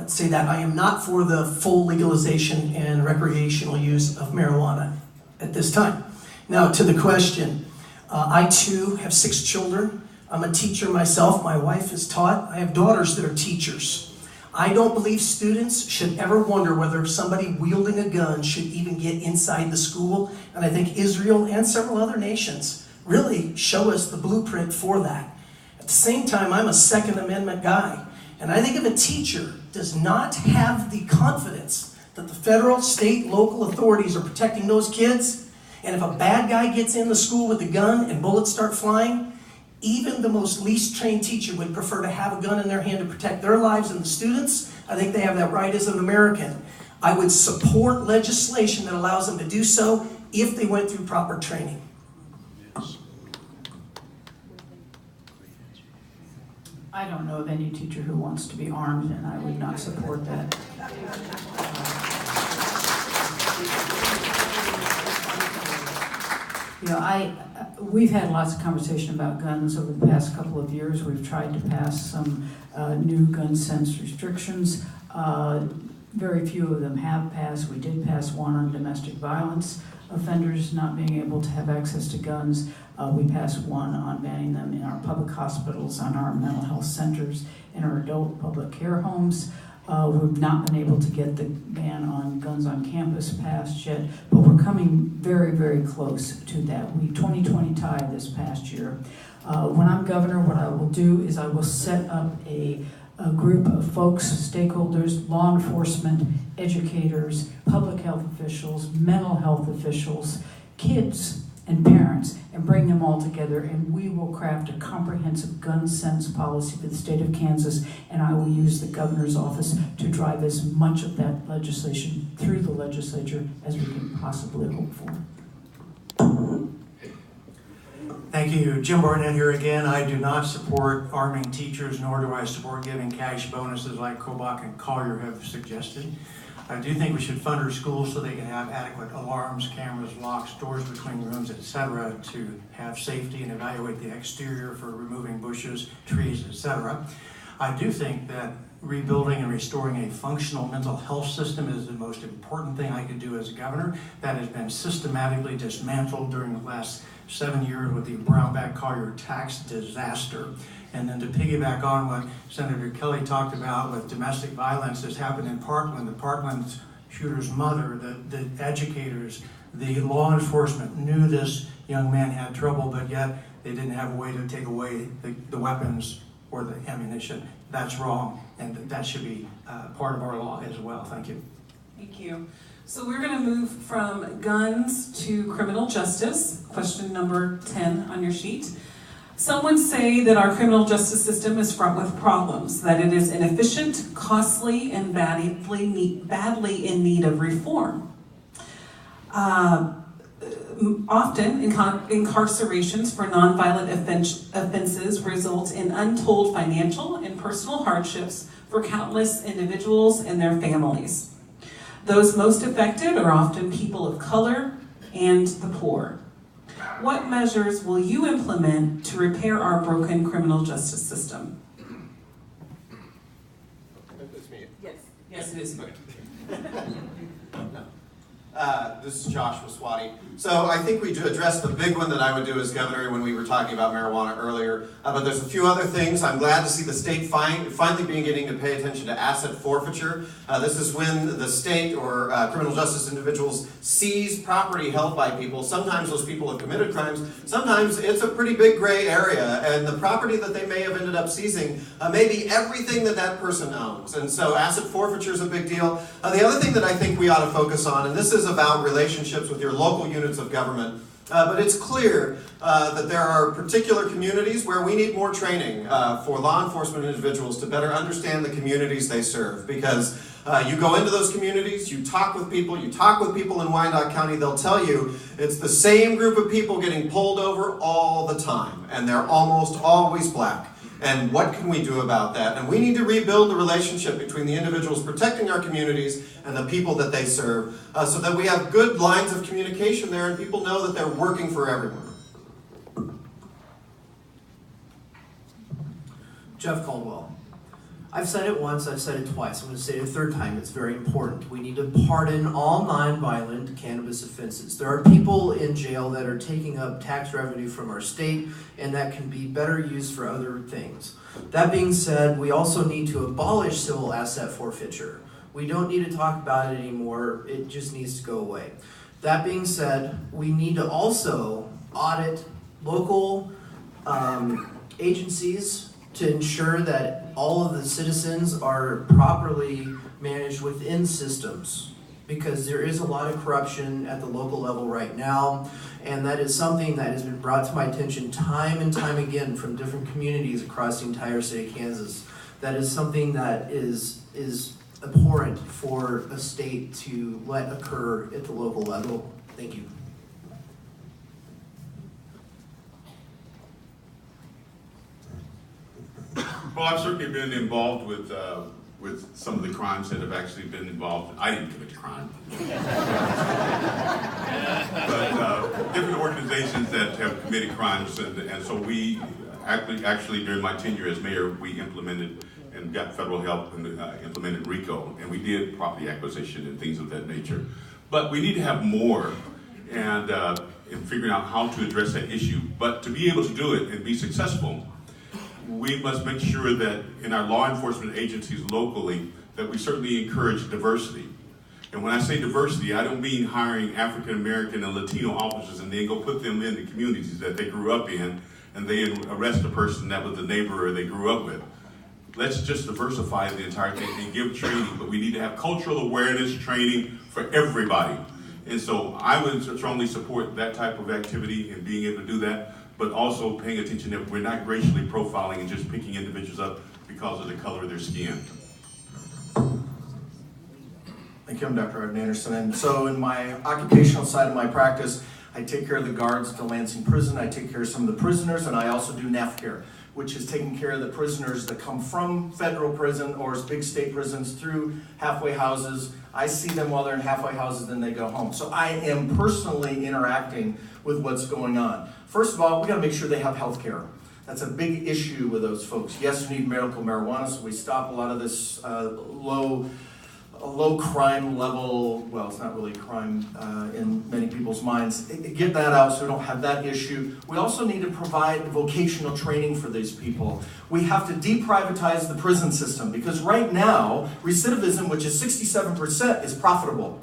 say that I am not for the full legalization and recreational use of marijuana at this time. Now to the question, I too have 6 children. I'm a teacher myself. My wife is taught. I have daughters that are teachers. I don't believe students should ever wonder whether somebody wielding a gun should even get inside the school. And I think Israel and several other nations really show us the blueprint for that. At the same time, I'm a Second Amendment guy. And I think if a teacher does not have the confidence that the federal, state, local authorities are protecting those kids, And if a bad guy gets in the school with a gun and bullets start flying, even the most least trained teacher would prefer to have a gun in their hand to protect their lives and the students. I think they have that right as an American. I would support legislation that allows them to do so if they went through proper training. I don't know of any teacher who wants to be armed, and I would not support that. You know, we've had lots of conversation about guns over the past couple of years. We've tried to pass some new gun sense restrictions. Very few of them have passed. We did pass one on domestic violence offenders not being able to have access to guns. We passed one on banning them in our public hospitals, on our mental health centers, in our adult public care homes. We've not been able to get the ban on guns on campus passed yet, but we're coming very, very close to that. We 2020 tied this past year. When I'm governor, what I will do is I will set up a group of folks, stakeholders, law enforcement, educators, public health officials, mental health officials, kids, and parents, and bring them all together, and we will craft a comprehensive gun sense policy for the state of Kansas, and I will use the governor's office to drive as much of that legislation through the legislature as we can possibly hope for. Thank you. Jim Barnett here again. I do not support arming teachers, nor do I support giving cash bonuses like Kobach and Collier have suggested. I do think we should fund our schools so they can have adequate alarms, cameras, locks, doors between rooms, etc., to have safety and evaluate the exterior for removing bushes, trees, etc. I do think that rebuilding and restoring a functional mental health system is the most important thing I could do as a governor. That has been systematically dismantled during the last 7 years with the Brownback-Collier tax disaster. And then to piggyback on what Senator Kelly talked about with domestic violence that's happened in Parkland, the Parkland shooter's mother, the educators, the law enforcement knew this young man had trouble, but yet they didn't have a way to take away the weapons or the ammunition. That's wrong, and that should be part of our law as well. Thank you. Thank you. So we're going to move from guns to criminal justice. Question number 10 on your sheet. Some would say that our criminal justice system is fraught with problems, that it is inefficient, costly, and badly in need of reform. Often, incarcerations for nonviolent offenses result in untold financial and personal hardships for countless individuals and their families. Those most affected are often people of color and the poor. What measures will you implement to repair our broken criminal justice system? It's me. Yes. Yes, it is. This is Joshua Swati. So I think we addressed the big one that I would do as governor when we were talking about marijuana earlier. But there's a few other things. I'm glad to see the state finally beginning to pay attention to asset forfeiture. This is when the state or criminal justice individuals seize property held by people. Sometimes those people have committed crimes. Sometimes it's a pretty big gray area. And the property that they may have ended up seizing may be everything that person owns. And so asset forfeiture is a big deal. The other thing that I think we ought to focus on, and this is about relationships with your local units of government, but it's clear that there are particular communities where we need more training for law enforcement individuals to better understand the communities they serve. Because you go into those communities, you talk with people in Wyandotte County, they'll tell you it's the same group of people getting pulled over all the time, and they're almost always black. And what can we do about that? And we need to rebuild the relationship between the individuals protecting our communities and the people that they serve so that we have good lines of communication there and people know that they're working for everyone. Jeff Caldwell. I've said it once, I've said it twice. I'm going to say it a third time. It's very important. We need to pardon all nonviolent cannabis offenses. There are people in jail that are taking up tax revenue from our state, and that can be better used for other things. That being said, we also need to abolish civil asset forfeiture. We don't need to talk about it anymore. It just needs to go away. That being said, we need to also audit local agencies to ensure that all of the citizens are properly managed within systems. because there is a lot of corruption at the local level right now, and that is something that has been brought to my attention time and time again from different communities across the entire state of Kansas. That is something that is abhorrent for a state to let occur at the local level. Thank you. Well, I've certainly been involved with some of the crimes that have actually been involved. I didn't commit the crime. But different organizations that have committed crimes, and so we actually during my tenure as mayor, we implemented and got federal help and implemented RICO, and we did property acquisition and things of that nature. But we need to have more and in figuring out how to address that issue. But to be able to do it and be successful, we must make sure that in our law enforcement agencies locally, that we certainly encourage diversity. And when I say diversity, I don't mean hiring African American and Latino officers and then go put them in the communities that they grew up in and they arrest a person that was the neighbor or they grew up with. Let's just diversify the entire thing and give training, but we need to have cultural awareness training for everybody. And so I would strongly support that type of activity and being able to do that, but also paying attention that we're not racially profiling and just picking individuals up because of the color of their skin. Thank you, I'm Dr. Arden Anderson. And so in my occupational side of my practice, I take care of the guards at the Lansing prison, I take care of some of the prisoners, and I also do NAF care, which is taking care of the prisoners that come from federal prison or big state prisons through halfway houses. I see them while they're in halfway houses, then they go home. So I am personally interacting with what's going on. First of all, we gotta make sure they have health care. That's a big issue with those folks. Yes, we need medical marijuana, so we stop a lot of this low crime level, well, it's not really crime in many people's minds. Get that out so we don't have that issue. We also need to provide vocational training for these people. We have to deprivatize the prison system because right now, recidivism, which is 67%, is profitable.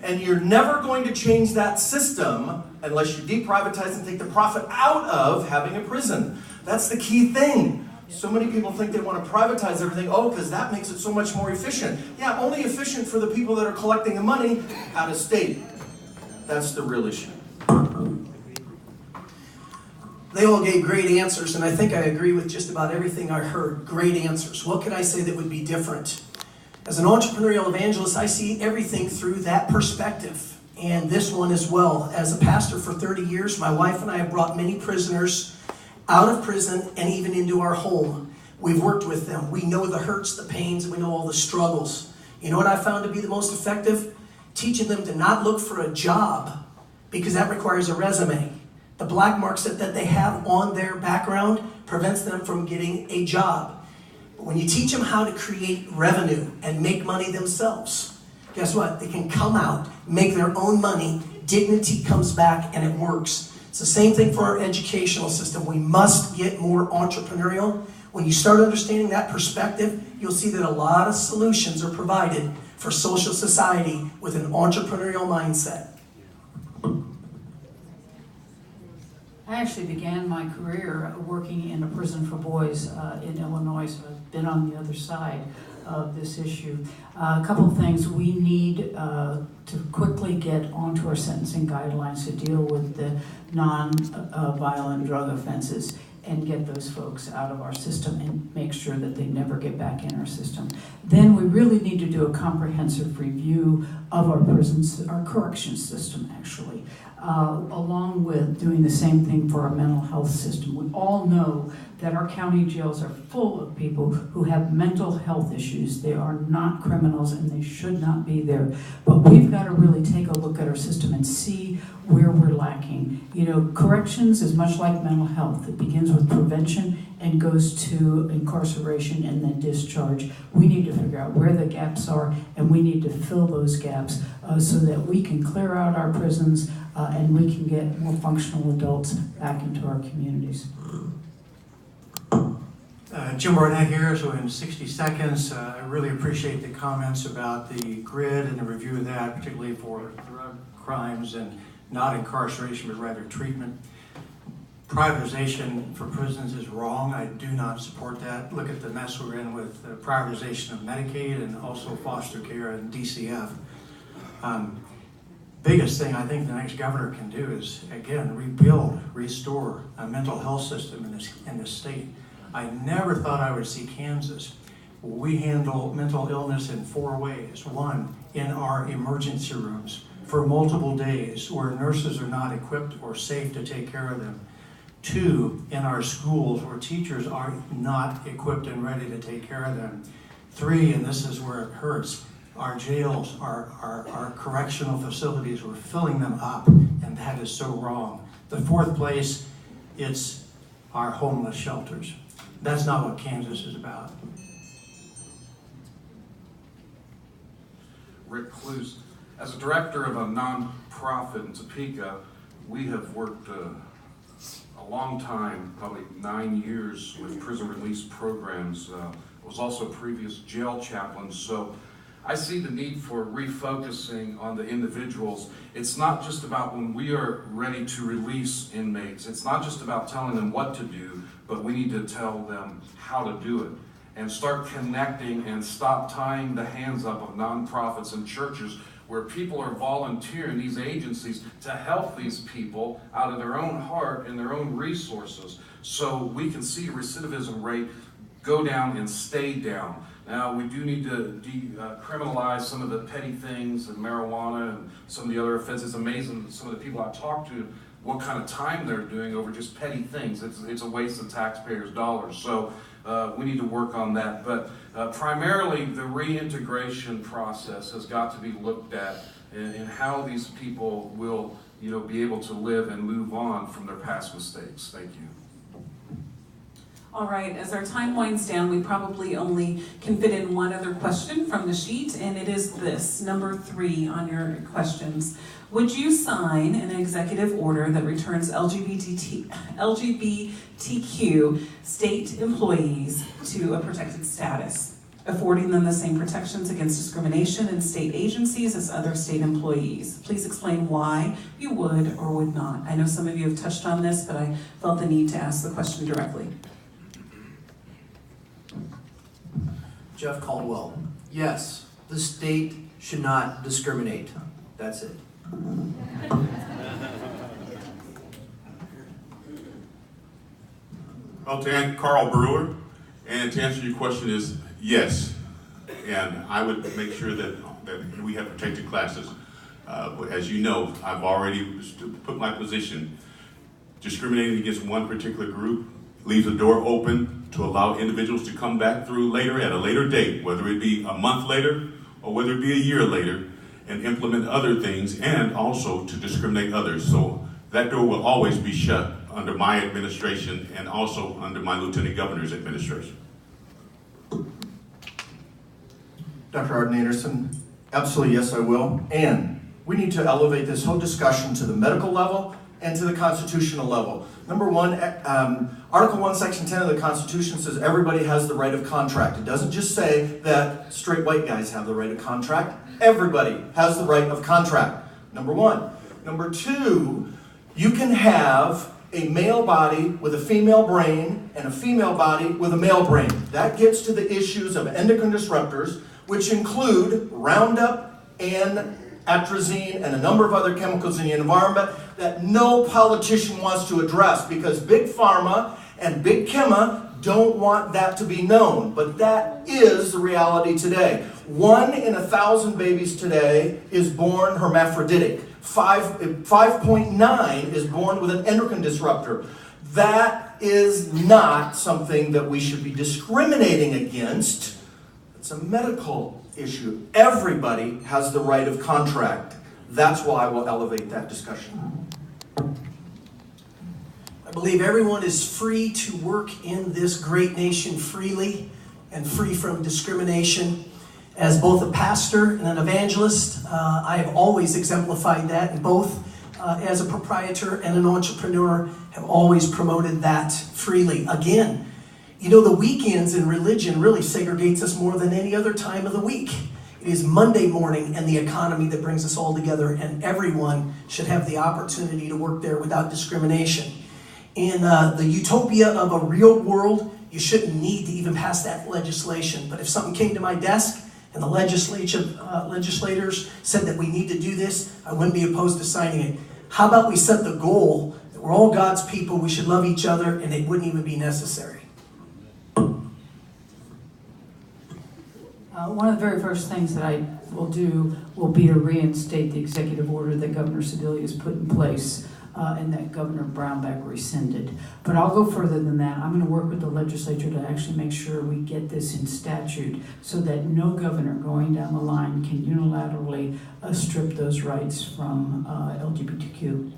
And you're never going to change that system unless you deprivatize and take the profit out of having a prison. That's the key thing. So many people think they want to privatize everything, because that makes it so much more efficient. Yeah, only efficient for the people that are collecting the money out of state. That's the real issue. They all gave great answers, and I think I agree with just about everything I heard. Great answers. What could I say that would be different? As an entrepreneurial evangelist, I see everything through that perspective, and this one as well. As a pastor for 30 years, my wife and I have brought many prisoners out of prison and even into our home. We've worked with them. We know the hurts, the pains, and we know all the struggles. You know what I found to be the most effective? Teaching them to not look for a job, because that requires a resume. The black marks that they have on their background prevents them from getting a job. But when you teach them how to create revenue and make money themselves, guess what? They can come out, make their own money, dignity comes back, and it works. It's the same thing for our educational system. We must get more entrepreneurial. When you start understanding that perspective, you'll see that a lot of solutions are provided for social society with an entrepreneurial mindset. I actually began my career working in a prison for boys in Illinois, so I've been on the other side of this issue. A couple of things. We need to quickly get onto our sentencing guidelines to deal with the non-violent drug offenses and get those folks out of our system and make sure that they never get back in our system. Then we really need to do a comprehensive review of our prisons, our corrections system actually, along with doing the same thing for our mental health system. We all know that our county jails are full of people who have mental health issues. They are not criminals and they should not be there. But we've got to really take a look at our system and see where we're lacking. You know, corrections is much like mental health. It begins with prevention and goes to incarceration and then discharge. We need to figure out where the gaps are and we need to fill those gaps so that we can clear out our prisons and we can get more functional adults back into our communities. Jim Barnett here, so in 60 seconds, I really appreciate the comments about the grid and the review of that, particularly for drug crimes and not incarceration, but rather treatment. Privatization for prisons is wrong. I do not support that. Look at the mess we're in with the privatization of Medicaid and also foster care and DCF. Biggest thing I think the next governor can do is, again, rebuild, restore a mental health system in this state. I never thought I would see Kansas. We handle mental illness in 4 ways. 1, in our emergency rooms for multiple days where nurses are not equipped or safe to take care of them. 2, in our schools where teachers are not equipped and ready to take care of them. 3, and this is where it hurts, our jails, our correctional facilities, we're filling them up, and that is so wrong. The 4th place, it's our homeless shelters. That's not what Kansas is about. Rick Cluse, as a director of a nonprofit in Topeka, we have worked a long time, probably 9 years, with prison release programs. I was also a previous jail chaplain, so I see the need for refocusing on the individuals. It's not just about when we are ready to release inmates. It's not just about telling them what to do, but we need to tell them how to do it and start connecting and stop tying the hands up of nonprofits and churches where people are volunteering these agencies to help these people out of their own heart and their own resources so we can see recidivism rate go down and stay down. Now, we do need to decriminalize some of the petty things and marijuana and some of the other offenses. It's amazing some of the people I talk to, what kind of time they're doing over just petty things. It's a waste of taxpayers' dollars. So we need to work on that. But primarily, the reintegration process has got to be looked at in how these people will, be able to live and move on from their past mistakes. Thank you. All right, as our time winds down, we probably only can fit in one other question from the sheet, and it is this, number 3 on your questions. Would you sign an executive order that returns LGBTQ state employees to a protected status, affording them the same protections against discrimination in state agencies as other state employees? Please explain why you would or would not. I know some of you have touched on this, but I felt the need to ask the question directly. Jeff Caldwell. Yes, the state should not discriminate. That's it. Well, Carl Brewer, and to answer your question is yes. And I would make sure that we have protected classes. As you know, I've already put my position. Discriminating against one particular group leaves the door open to allow individuals to come back through later at a later date, whether it be a month later or whether it be a year later, and implement other things and also to discriminate others. So that door will always be shut under my administration and also under my Lieutenant Governor's administration. Dr. Arden Anderson, absolutely yes, I will. And we need to elevate this whole discussion to the medical level and to the constitutional level. Number 1, Article 1, Section 10 of the Constitution says everybody has the right of contract. It doesn't just say that straight white guys have the right of contract. Everybody has the right of contract, number 1. Number 2, you can have a male body with a female brain and a female body with a male brain. That gets to the issues of endocrine disruptors, which include Roundup and atrazine and a number of other chemicals in the environment that no politician wants to address because Big Pharma and Big Chema don't want that to be known. But that is the reality today. 1 in 1,000 babies today is born hermaphroditic. 5.9 is born with an endocrine disruptor. That is not something that we should be discriminating against. It's a medical issue. Everybody has the right of contract. That's why we'll elevate that discussion. I believe everyone is free to work in this great nation freely and free from discrimination. As both a pastor and an evangelist, I have always exemplified that, and both as a proprietor and an entrepreneur have always promoted that freely. Again, the weekends in religion really segregates us more than any other time of the week. It is Monday morning and the economy that brings us all together, and everyone should have the opportunity to work there without discrimination. In the utopia of a real world, you shouldn't need to even pass that legislation. But if something came to my desk and the legislators said that we need to do this, I wouldn't be opposed to signing it. How about we set the goal that we're all God's people, we should love each other, and it wouldn't even be necessary. One of the very first things that I will do will be to reinstate the executive order that Governor Sebelius put in place and that Governor Brownback rescinded. But I'll go further than that. I'm going to work with the legislature to actually make sure we get this in statute so that no governor going down the line can unilaterally strip those rights from LGBTQ.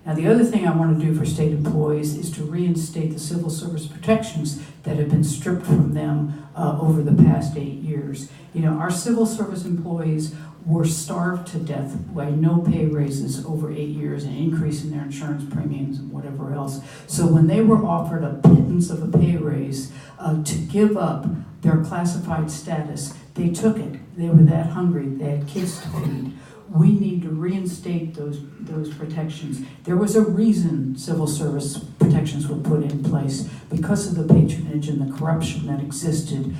Now, the other thing I want to do for state employees is to reinstate the civil service protections that have been stripped from them over the past 8 years. You know, our civil service employees were starved to death by no pay raises over 8 years and increase in their insurance premiums and whatever else. So when they were offered a pittance of a pay raise to give up their classified status, they took it. They were that hungry. They had kids to feed. We need to reinstate those protections. There was a reason civil service protections were put in place, because of the patronage and the corruption that existed.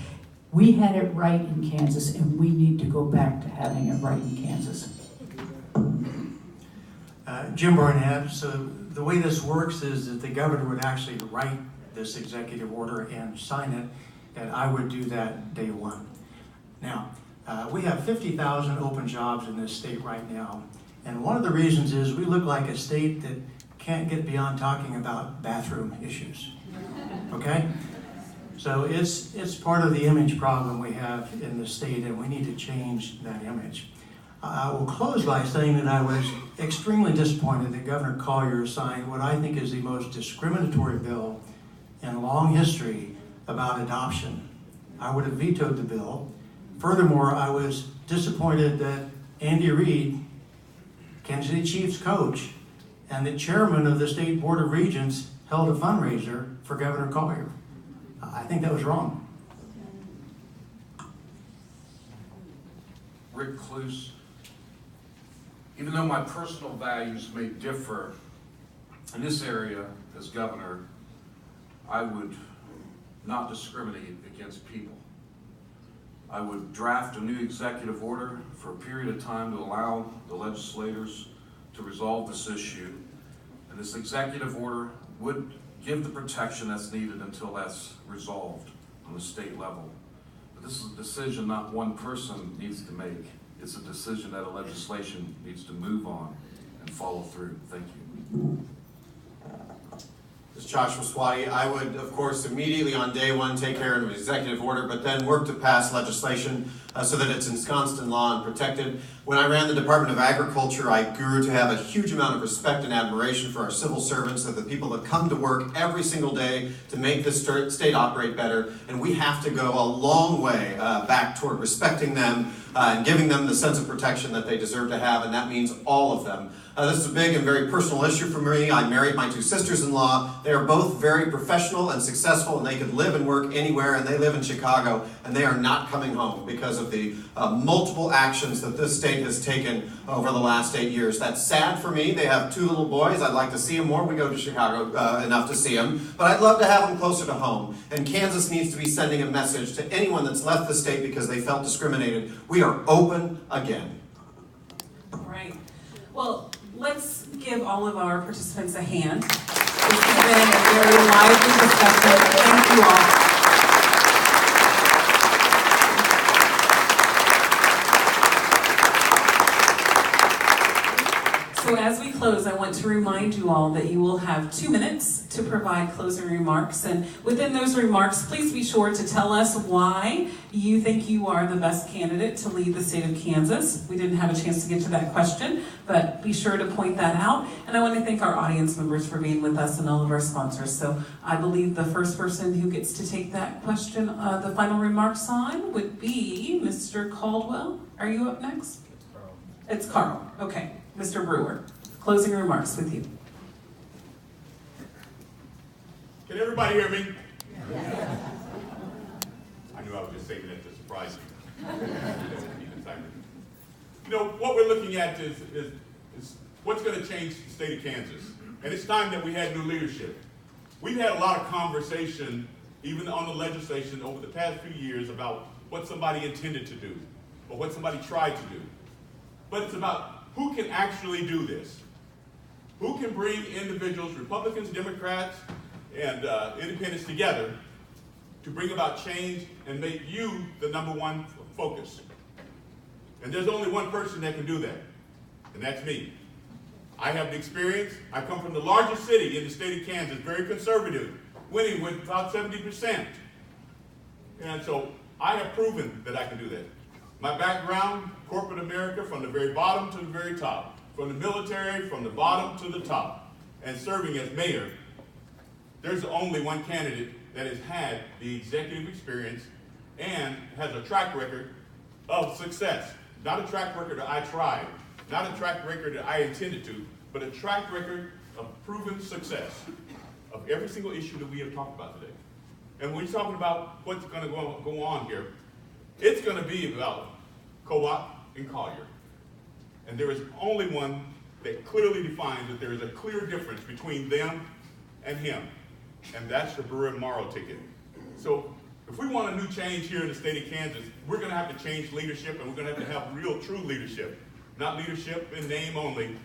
We had it right in Kansas, and we need to go back to having it right in Kansas. Jim Barnett, so the way this works is that the governor would actually write this executive order and sign it, and I would do that day one. Now, we have 50,000 open jobs in this state right now, and one of the reasons is we look like a state that can't get beyond talking about bathroom issues, okay? So it's part of the image problem we have in the state, and we need to change that image. I will close by saying that I was extremely disappointed that Governor Collier signed what I think is the most discriminatory bill in long history about adoption. I would have vetoed the bill. Furthermore, I was disappointed that Andy Reid, Kansas City Chiefs coach, and the chairman of the State Board of Regents held a fundraiser for Governor Collier. I think that was wrong. Rick Cluse, even though my personal values may differ in this area as governor, I would not discriminate against people. I would draft a new executive order for a period of time to allow the legislators to resolve this issue. And this executive order would give the protection that's needed until that's resolved on the state level. But this is a decision not one person needs to make. It's a decision that a legislation needs to move on and follow through. Thank you. This is Joshua Swati. I would, of course, immediately on day one take care of an executive order, but then work to pass legislation so that it's ensconced in law and protected. When I ran the Department of Agriculture, I grew to have a huge amount of respect and admiration for our civil servants, of the people that come to work every single day to make this state operate better, and we have to go a long way back toward respecting them and giving them the sense of protection that they deserve to have, and that means all of them. This is a big and very personal issue for me. I married my two sisters-in-law. They are both very professional and successful, and they could live and work anywhere, and they live in Chicago, and they are not coming home because of the multiple actions that this state has taken over the last 8 years. That's sad for me. They have 2 little boys. I'd like to see them more. We go to Chicago enough to see them, but I'd love to have them closer to home. And Kansas needs to be sending a message to anyone that's left the state because they felt discriminated. We are open again. All right. Well, let's give all of our participants a hand. This has been a very lively discussion. Thank you all. So as we close, I want to remind you all that you will have 2 minutes to provide closing remarks. And within those remarks, please be sure to tell us why you think you are the best candidate to lead the state of Kansas. We didn't have a chance to get to that question, but be sure to point that out. And I want to thank our audience members for being with us and all of our sponsors. So I believe the first person who gets to take that question, the final remarks on, would be Mr. Caldwell. Are you up next? It's Carl. Okay. Mr. Brewer, closing remarks with you. Can everybody hear me? Yeah. I knew I was just saying that to surprise you. You know, what we're looking at is what's going to change the state of Kansas. And it's time that we had new leadership. We've had a lot of conversation, even on the legislation over the past few years, about what somebody intended to do. or what somebody tried to do. But it's about who can actually do this. Who can bring individuals, Republicans, Democrats, and independents together to bring about change and make you the #1 focus. And there's only one person that can do that, and that's me. I have the experience. I come from the largest city in the state of Kansas, very conservative, winning with about 70%. And so I have proven that I can do that. My background, corporate America, from the very bottom to the very top, from the military, from the bottom to the top, and serving as mayor. There's only one candidate that has had the executive experience and has a track record of success. Not a track record that I tried, not a track record that I intended to, but a track record of proven success of every single issue that we have talked about today. And when you're talking about what's going to go on here, it's going to be about Co-op and Collier. And there is only one that clearly defines that there is a clear difference between them and him. And that's the Brewer and Morrow ticket. So if we want a new change here in the state of Kansas, we're going to have to change leadership, and we're going to have real, true leadership. Not leadership in name only.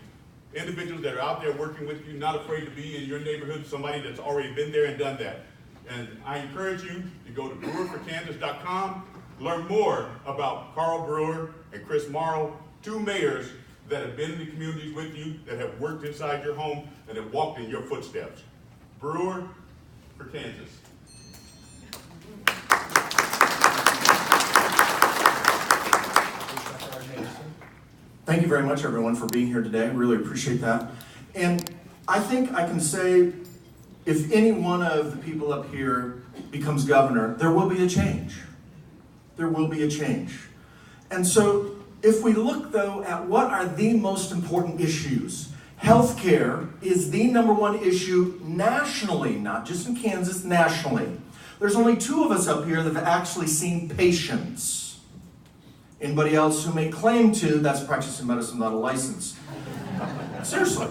Individuals that are out there working with you, not afraid to be in your neighborhood, somebody that's already been there and done that. And I encourage you to go to brewerforkansas.com, learn more about Carl Brewer and Chris Morrow, 2 mayors that have been in the communities with you, that have worked inside your home, and have walked in your footsteps. Brewer for Kansas. Thank you very much, everyone, for being here today. I really appreciate that. And I think I can say, if any one of the people up here becomes governor, there will be a change. There will be a change. And so, if we look, though, at what are the most important issues, healthcare is the #1 issue nationally, not just in Kansas, nationally. There's only 2 of us up here that have actually seen patients. Anybody else who may claim to, that's practicing medicine without a license. Seriously.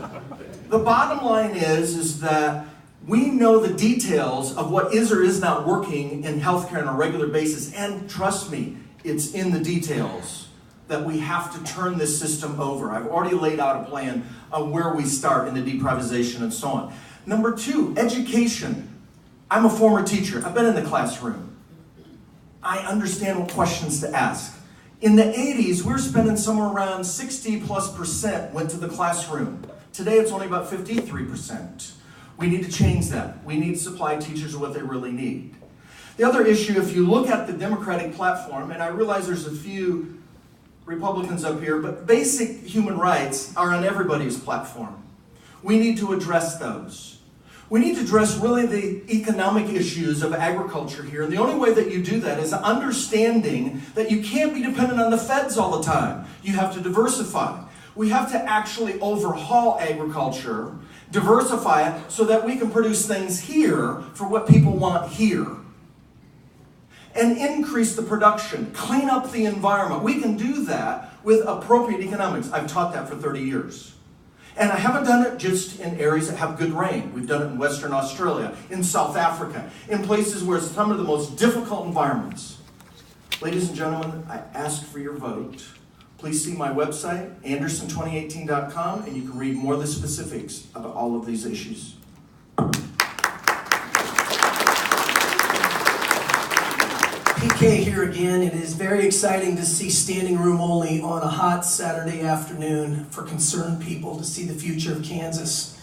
The bottom line is that we know the details of what is or is not working in healthcare on a regular basis, and trust me, it's in the details that we have to turn this system over. I've already laid out a plan of where we start in the deprivatization and so on. Number 2, education. I'm a former teacher. I've been in the classroom. I understand what questions to ask. In the 80s, we were spending somewhere around 60+% went to the classroom. Today, it's only about 53%. We need to change that. We need to supply teachers with what they really need. The other issue, if you look at the Democratic platform, and I realize there's a few Republicans up here, but basic human rights are on everybody's platform. We need to address those. We need to address really the economic issues of agriculture here. And the only way that you do that is understanding that you can't be dependent on the feds all the time. You have to diversify. We have to actually overhaul agriculture, diversify it so that we can produce things here for what people want here. And increase the production, clean up the environment. We can do that with appropriate economics. I've taught that for 30 years. And I haven't done it just in areas that have good rain. We've done it in Western Australia, in South Africa, in places where it's some of the most difficult environments. Ladies and gentlemen, I ask for your vote. Please see my website, anderson2018.com, and you can read more of the specifics about all of these issues. PK here again. It is very exciting to see standing room only on a hot Saturday afternoon for concerned people to see the future of Kansas.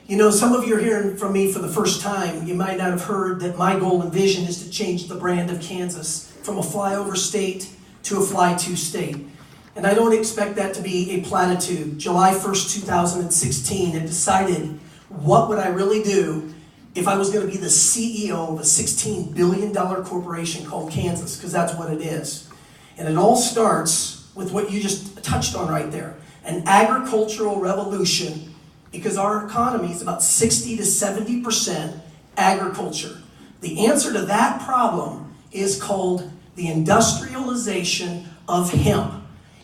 You know, some of you are hearing from me for the first time. You might not have heard that my goal and vision is to change the brand of Kansas from a flyover state to a fly-to state. And I don't expect that to be a platitude. July 1st, 2016, I decided what would I really do if I was going to be the CEO of a $16 billion corporation called Kansas, because that's what it is. And it all starts with what you just touched on right there, an agricultural revolution, because our economy is about 60 to 70% agriculture. The answer to that problem is called the industrialization of hemp.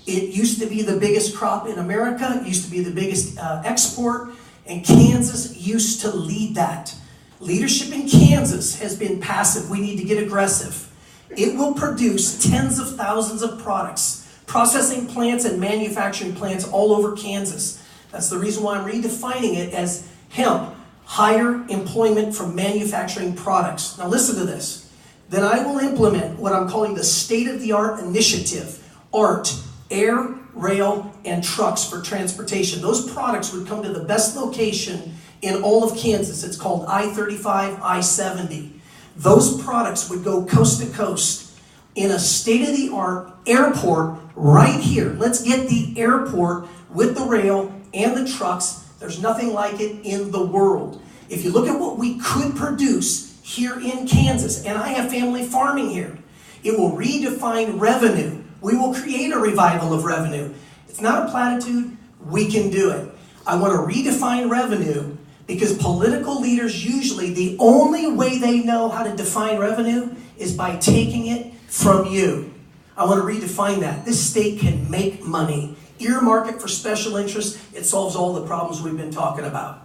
It used to be the biggest crop in America, it used to be the biggest export, and Kansas used to lead that. Leadership in Kansas has been passive. We need to get aggressive. It will produce tens of thousands of products, processing plants and manufacturing plants all over Kansas. That's the reason why I'm redefining it as hemp, higher employment from manufacturing products. Now listen to this. Then I will implement what I'm calling the state-of-the-art initiative, ART, air, rail, and trucks for transportation. Those products would come to the best location in all of Kansas. It's called I-35, I-70. Those products would go coast to coast in a state-of-the-art airport right here. Let's get the airport with the rail and the trucks. There's nothing like it in the world. If you look at what we could produce here in Kansas, and I have family farming here, it will redefine revenue. We will create a revival of revenue. It's not a platitude. We can do it. I want to redefine revenue because political leaders usually, the only way they know how to define revenue is by taking it from you. I want to redefine that. This state can make money. Earmark it for special interests. It solves all the problems we've been talking about.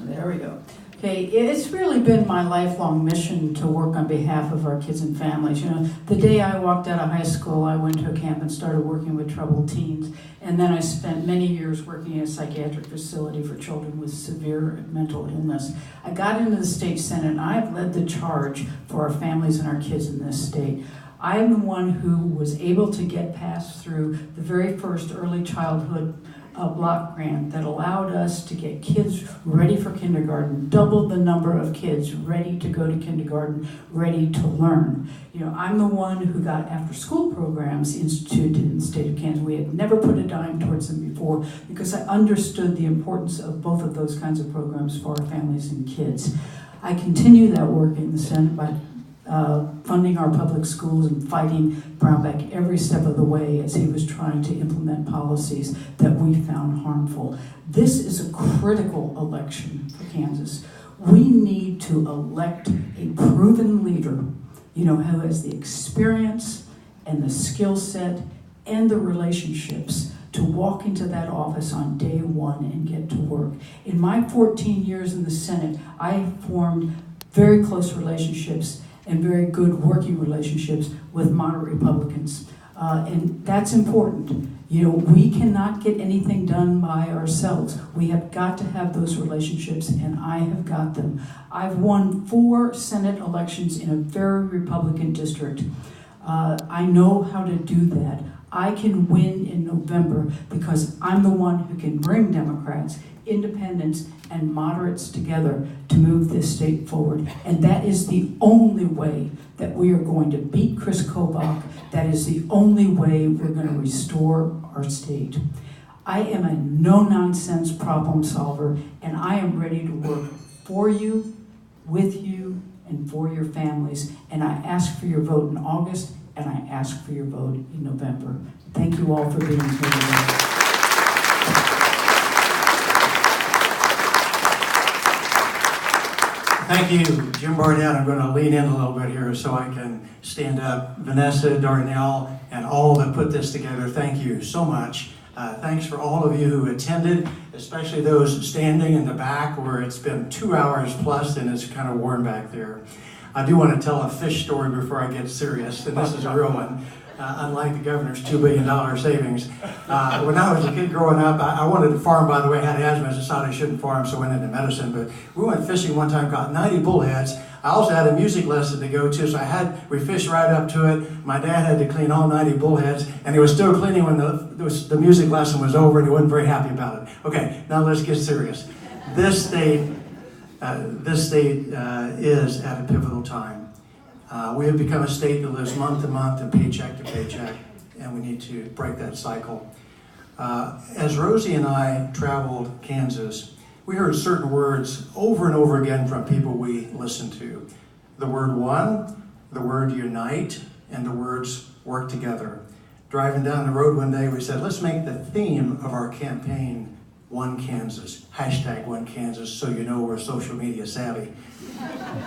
There we go. Okay, it's really been my lifelong mission to work on behalf of our kids and families. You know, the day I walked out of high school, I went to a camp and started working with troubled teens. And then I spent many years working in a psychiatric facility for children with severe mental illness. I got into the state senate, and I've led the charge for our families and our kids in this state. I'm the one who was able to get passed through the very first early childhood block grant that allowed us to get kids ready for kindergarten, doubled the number of kids ready to go to kindergarten, ready to learn. You know, I'm the one who got after school programs instituted in the state of Kansas. We had never put a dime towards them before because I understood the importance of both of those kinds of programs for our families and kids. I continue that work in the Senate by funding our public schools and fighting Brownback every step of the way as he was trying to implement policies that we found harmful. This is a critical election for Kansas. We need to elect a proven leader, you know, who has the experience and the skill set and the relationships to walk into that office on day one and get to work. In my 14 years in the Senate, I formed very close relationships and very good working relationships with moderate Republicans. And that's important. You know, we cannot get anything done by ourselves. We have got to have those relationships, and I have got them. I've won 4 Senate elections in a very Republican district. I know how to do that. I can win in November because I'm the one who can bring Democrats, independents, and moderates together to move this state forward. And that is the only way that we are going to beat Chris Kobach. That is the only way we're going to restore our state. I am a no-nonsense problem solver, and I am ready to work for you, with you, and for your families. And I ask for your vote in August, and I ask for your vote in November. Thank you all for being here today. Thank you, Jim Barnett. I'm going to lean in a little bit here so I can stand up. Vanessa, Darnell, and all that put this together, thank you so much. Thanks for all of you who attended, especially those standing in the back where it's been 2 hours plus and it's kind of warm back there. I do want to tell a fish story before I get serious, and this is a real one. Unlike the governor's $2 billion savings. When I was a kid growing up, I wanted to farm, by the way. I had asthma, I decided I shouldn't farm, so I went into medicine. But we went fishing one time, caught 90 bullheads. I also had a music lesson to go to, so we fished right up to it. My dad had to clean all 90 bullheads, and he was still cleaning when the music lesson was over, and he wasn't very happy about it. Okay, now let's get serious. This state is at a pivotal time. We have become a state that lives month to month and paycheck to paycheck, and we need to break that cycle. As Rosie and I traveled Kansas, we heard certain words over and over again from people we listened to. The word one, the word unite, and the words work together. Driving down the road one day, we said, let's make the theme of our campaign One Kansas, hashtag One Kansas, so you know we're social media savvy.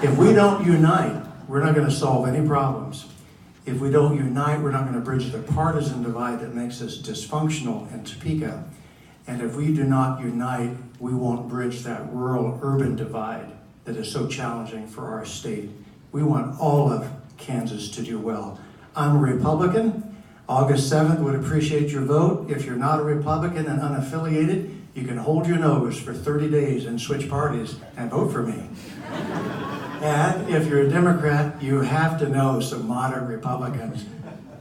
If we don't unite, we're not going to solve any problems. If we don't unite, we're not going to bridge the partisan divide that makes us dysfunctional in Topeka. And if we do not unite, we won't bridge that rural-urban divide that is so challenging for our state. We want all of Kansas to do well. I'm a Republican. August 7th would appreciate your vote. If you're not a Republican and unaffiliated, you can hold your nose for 30 days and switch parties and vote for me. And if you're a Democrat, you have to know some moderate Republicans.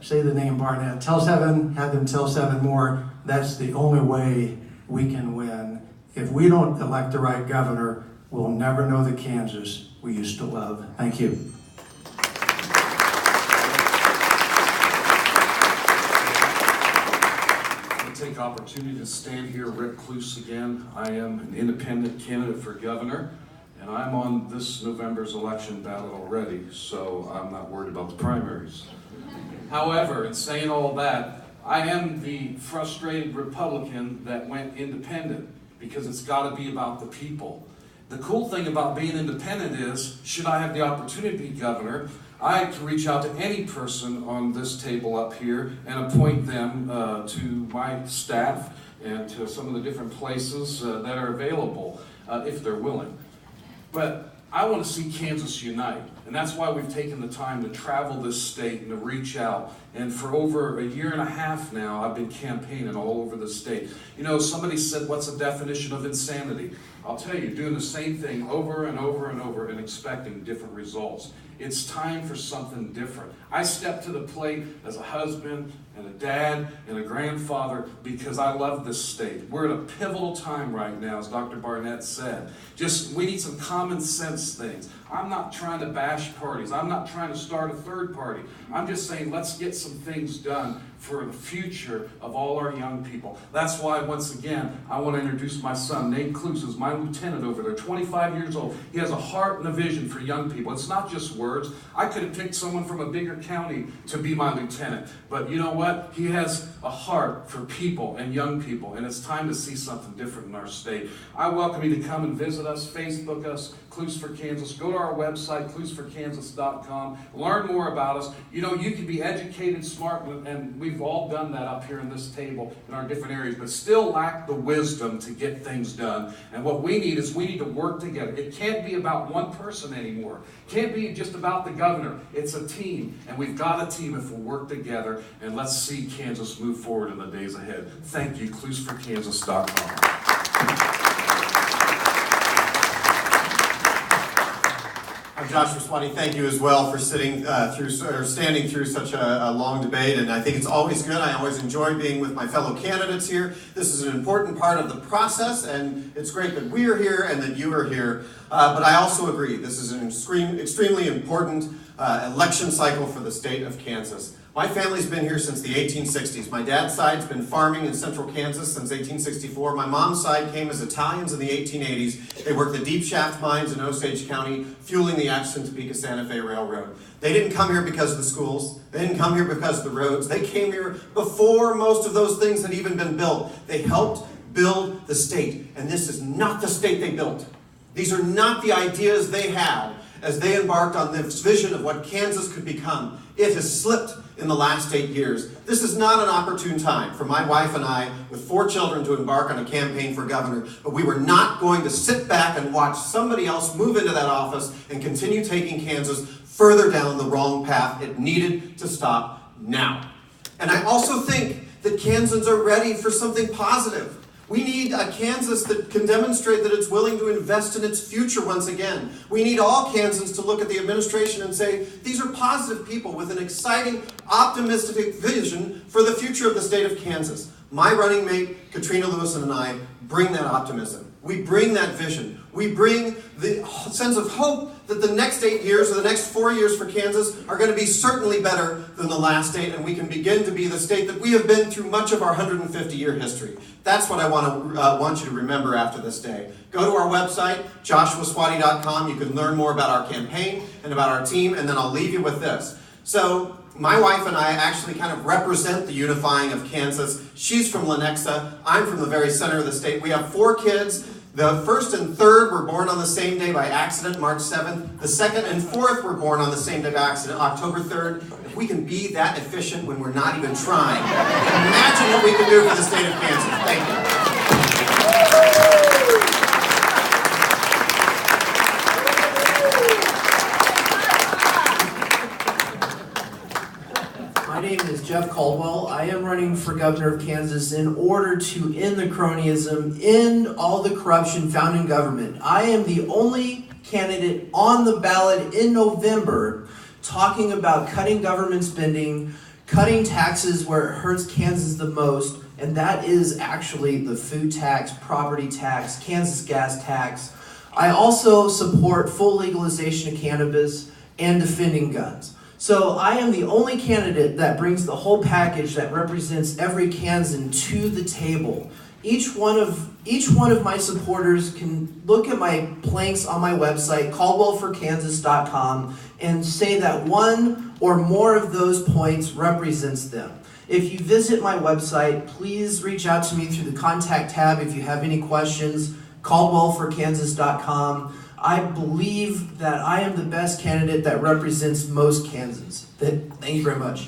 Say the name Barnett. Tell 7, have them tell 7 more. That's the only way we can win. If we don't elect the right governor, we'll never know the Kansas we used to love. Thank you. I take opportunity to stand here, Rick Cluse again. I am an independent candidate for governor, and I'm on this November's election ballot already, so I'm not worried about the primaries. However, in saying all that, I am the frustrated Republican that went independent because it's got to be about the people. The cool thing about being independent is, should I have the opportunity to be governor, I can reach out to any person on this table up here and appoint them to my staff and to some of the different places that are available if they're willing. But I want to see Kansas unite, and that's why we've taken the time to travel this state and to reach out. And for over a year and a half now, I've been campaigning all over the state. You know, somebody said, what's the definition of insanity? I'll tell you, doing the same thing over and over and over and expecting different results. It's time for something different. I stepped to the plate as a husband and a dad and a grandfather because I love this state. We're at a pivotal time right now, as Dr. Barnett said. We need some common sense things. I'm not trying to bash parties. I'm not trying to start a third party. I'm just saying let's get some things done for the future of all our young people. That's why, once again, I want to introduce my son, Nate Cluse, who's my lieutenant over there, 25 years old. He has a heart and a vision for young people. It's not just words. I could have picked someone from a bigger county to be my lieutenant. But you know what? He has a heart for people and young people, and it's time to see something different in our state. I welcome you to come and visit us, Facebook us, Cluse for Kansas. Go to our website, cluseforkansas.com. Learn more about us. You know, you can be educated, smart, and we've all done that up here in this table in our different areas, but still lack the wisdom to get things done. And what we need is we need to work together. It can't be about one person anymore. It can't be just about the governor. It's a team, and we've got a team if we'll work together, and let's see Kansas move forward in the days ahead. Thank you, cluseforkansas.com. I'm Joshua Swati. Thank you as well for standing through such a long debate, and I think it's always good. I always enjoy being with my fellow candidates here. This is an important part of the process, and it's great that we are here and that you are here. But I also agree, this is an extremely important election cycle for the state of Kansas. My family's been here since the 1860s. My dad's side's been farming in central Kansas since 1864. My mom's side came as Italians in the 1880s. They worked the deep shaft mines in Osage County, fueling the Atchison-Topeka-Santa Fe Railroad. They didn't come here because of the schools. They didn't come here because of the roads. They came here before most of those things had even been built. They helped build the state, and this is not the state they built. These are not the ideas they had as they embarked on this vision of what Kansas could become. It has slipped in the last 8 years. This is not an opportune time for my wife and I, with 4 children, to embark on a campaign for governor, but we were not going to sit back and watch somebody else move into that office and continue taking Kansas further down the wrong path. It needed to stop now. And I also think that Kansans are ready for something positive. We need a Kansas that can demonstrate that it's willing to invest in its future once again. We need all Kansans to look at the administration and say, these are positive people with an exciting, optimistic vision for the future of the state of Kansas. My running mate, Katrina Lewison, and I bring that optimism. We bring that vision. We bring the sense of hope that the next 8 years or the next 4 years for Kansas are going to be certainly better than the last 8, and we can begin to be the state that we have been through much of our 150-year history. That's what I want you to remember after this day. Go to our website, joshuaswati.com. You can learn more about our campaign and about our team, and then I'll leave you with this. So, my wife and I actually kind of represent the unifying of Kansas. She's from Lenexa. I'm from the very center of the state. We have 4 kids. The first and third were born on the same day by accident, March 7th. The second and fourth were born on the same day by accident, October 3rd. If we can be that efficient when we're not even trying, imagine what we can do for the state of Kansas. Thank you. Jeff Caldwell. I am running for governor of Kansas in order to end the cronyism, end all the corruption found in government. I am the only candidate on the ballot in November talking about cutting government spending, cutting taxes where it hurts Kansas the most, and that is actually the food tax, property tax, Kansas gas tax. I also support full legalization of cannabis and defending guns. So I am the only candidate that brings the whole package that represents every Kansan to the table. Each one of my supporters can look at my planks on my website, caldwellforkansas.com, and say that one or more of those points represents them. If you visit my website, please reach out to me through the contact tab if you have any questions, caldwellforkansas.com. I believe that I am the best candidate that represents most Kansans. Thank you very much.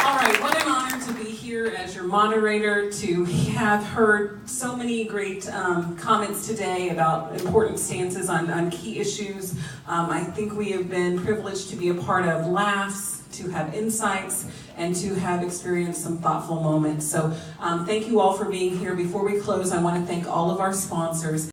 All right, what an honor to be here as your moderator, to have heard so many great comments today about important stances on key issues. I think we have been privileged to be a part of laughs, to have insights, and to have experienced some thoughtful moments. So thank you all for being here. Before we close, I want to thank all of our sponsors.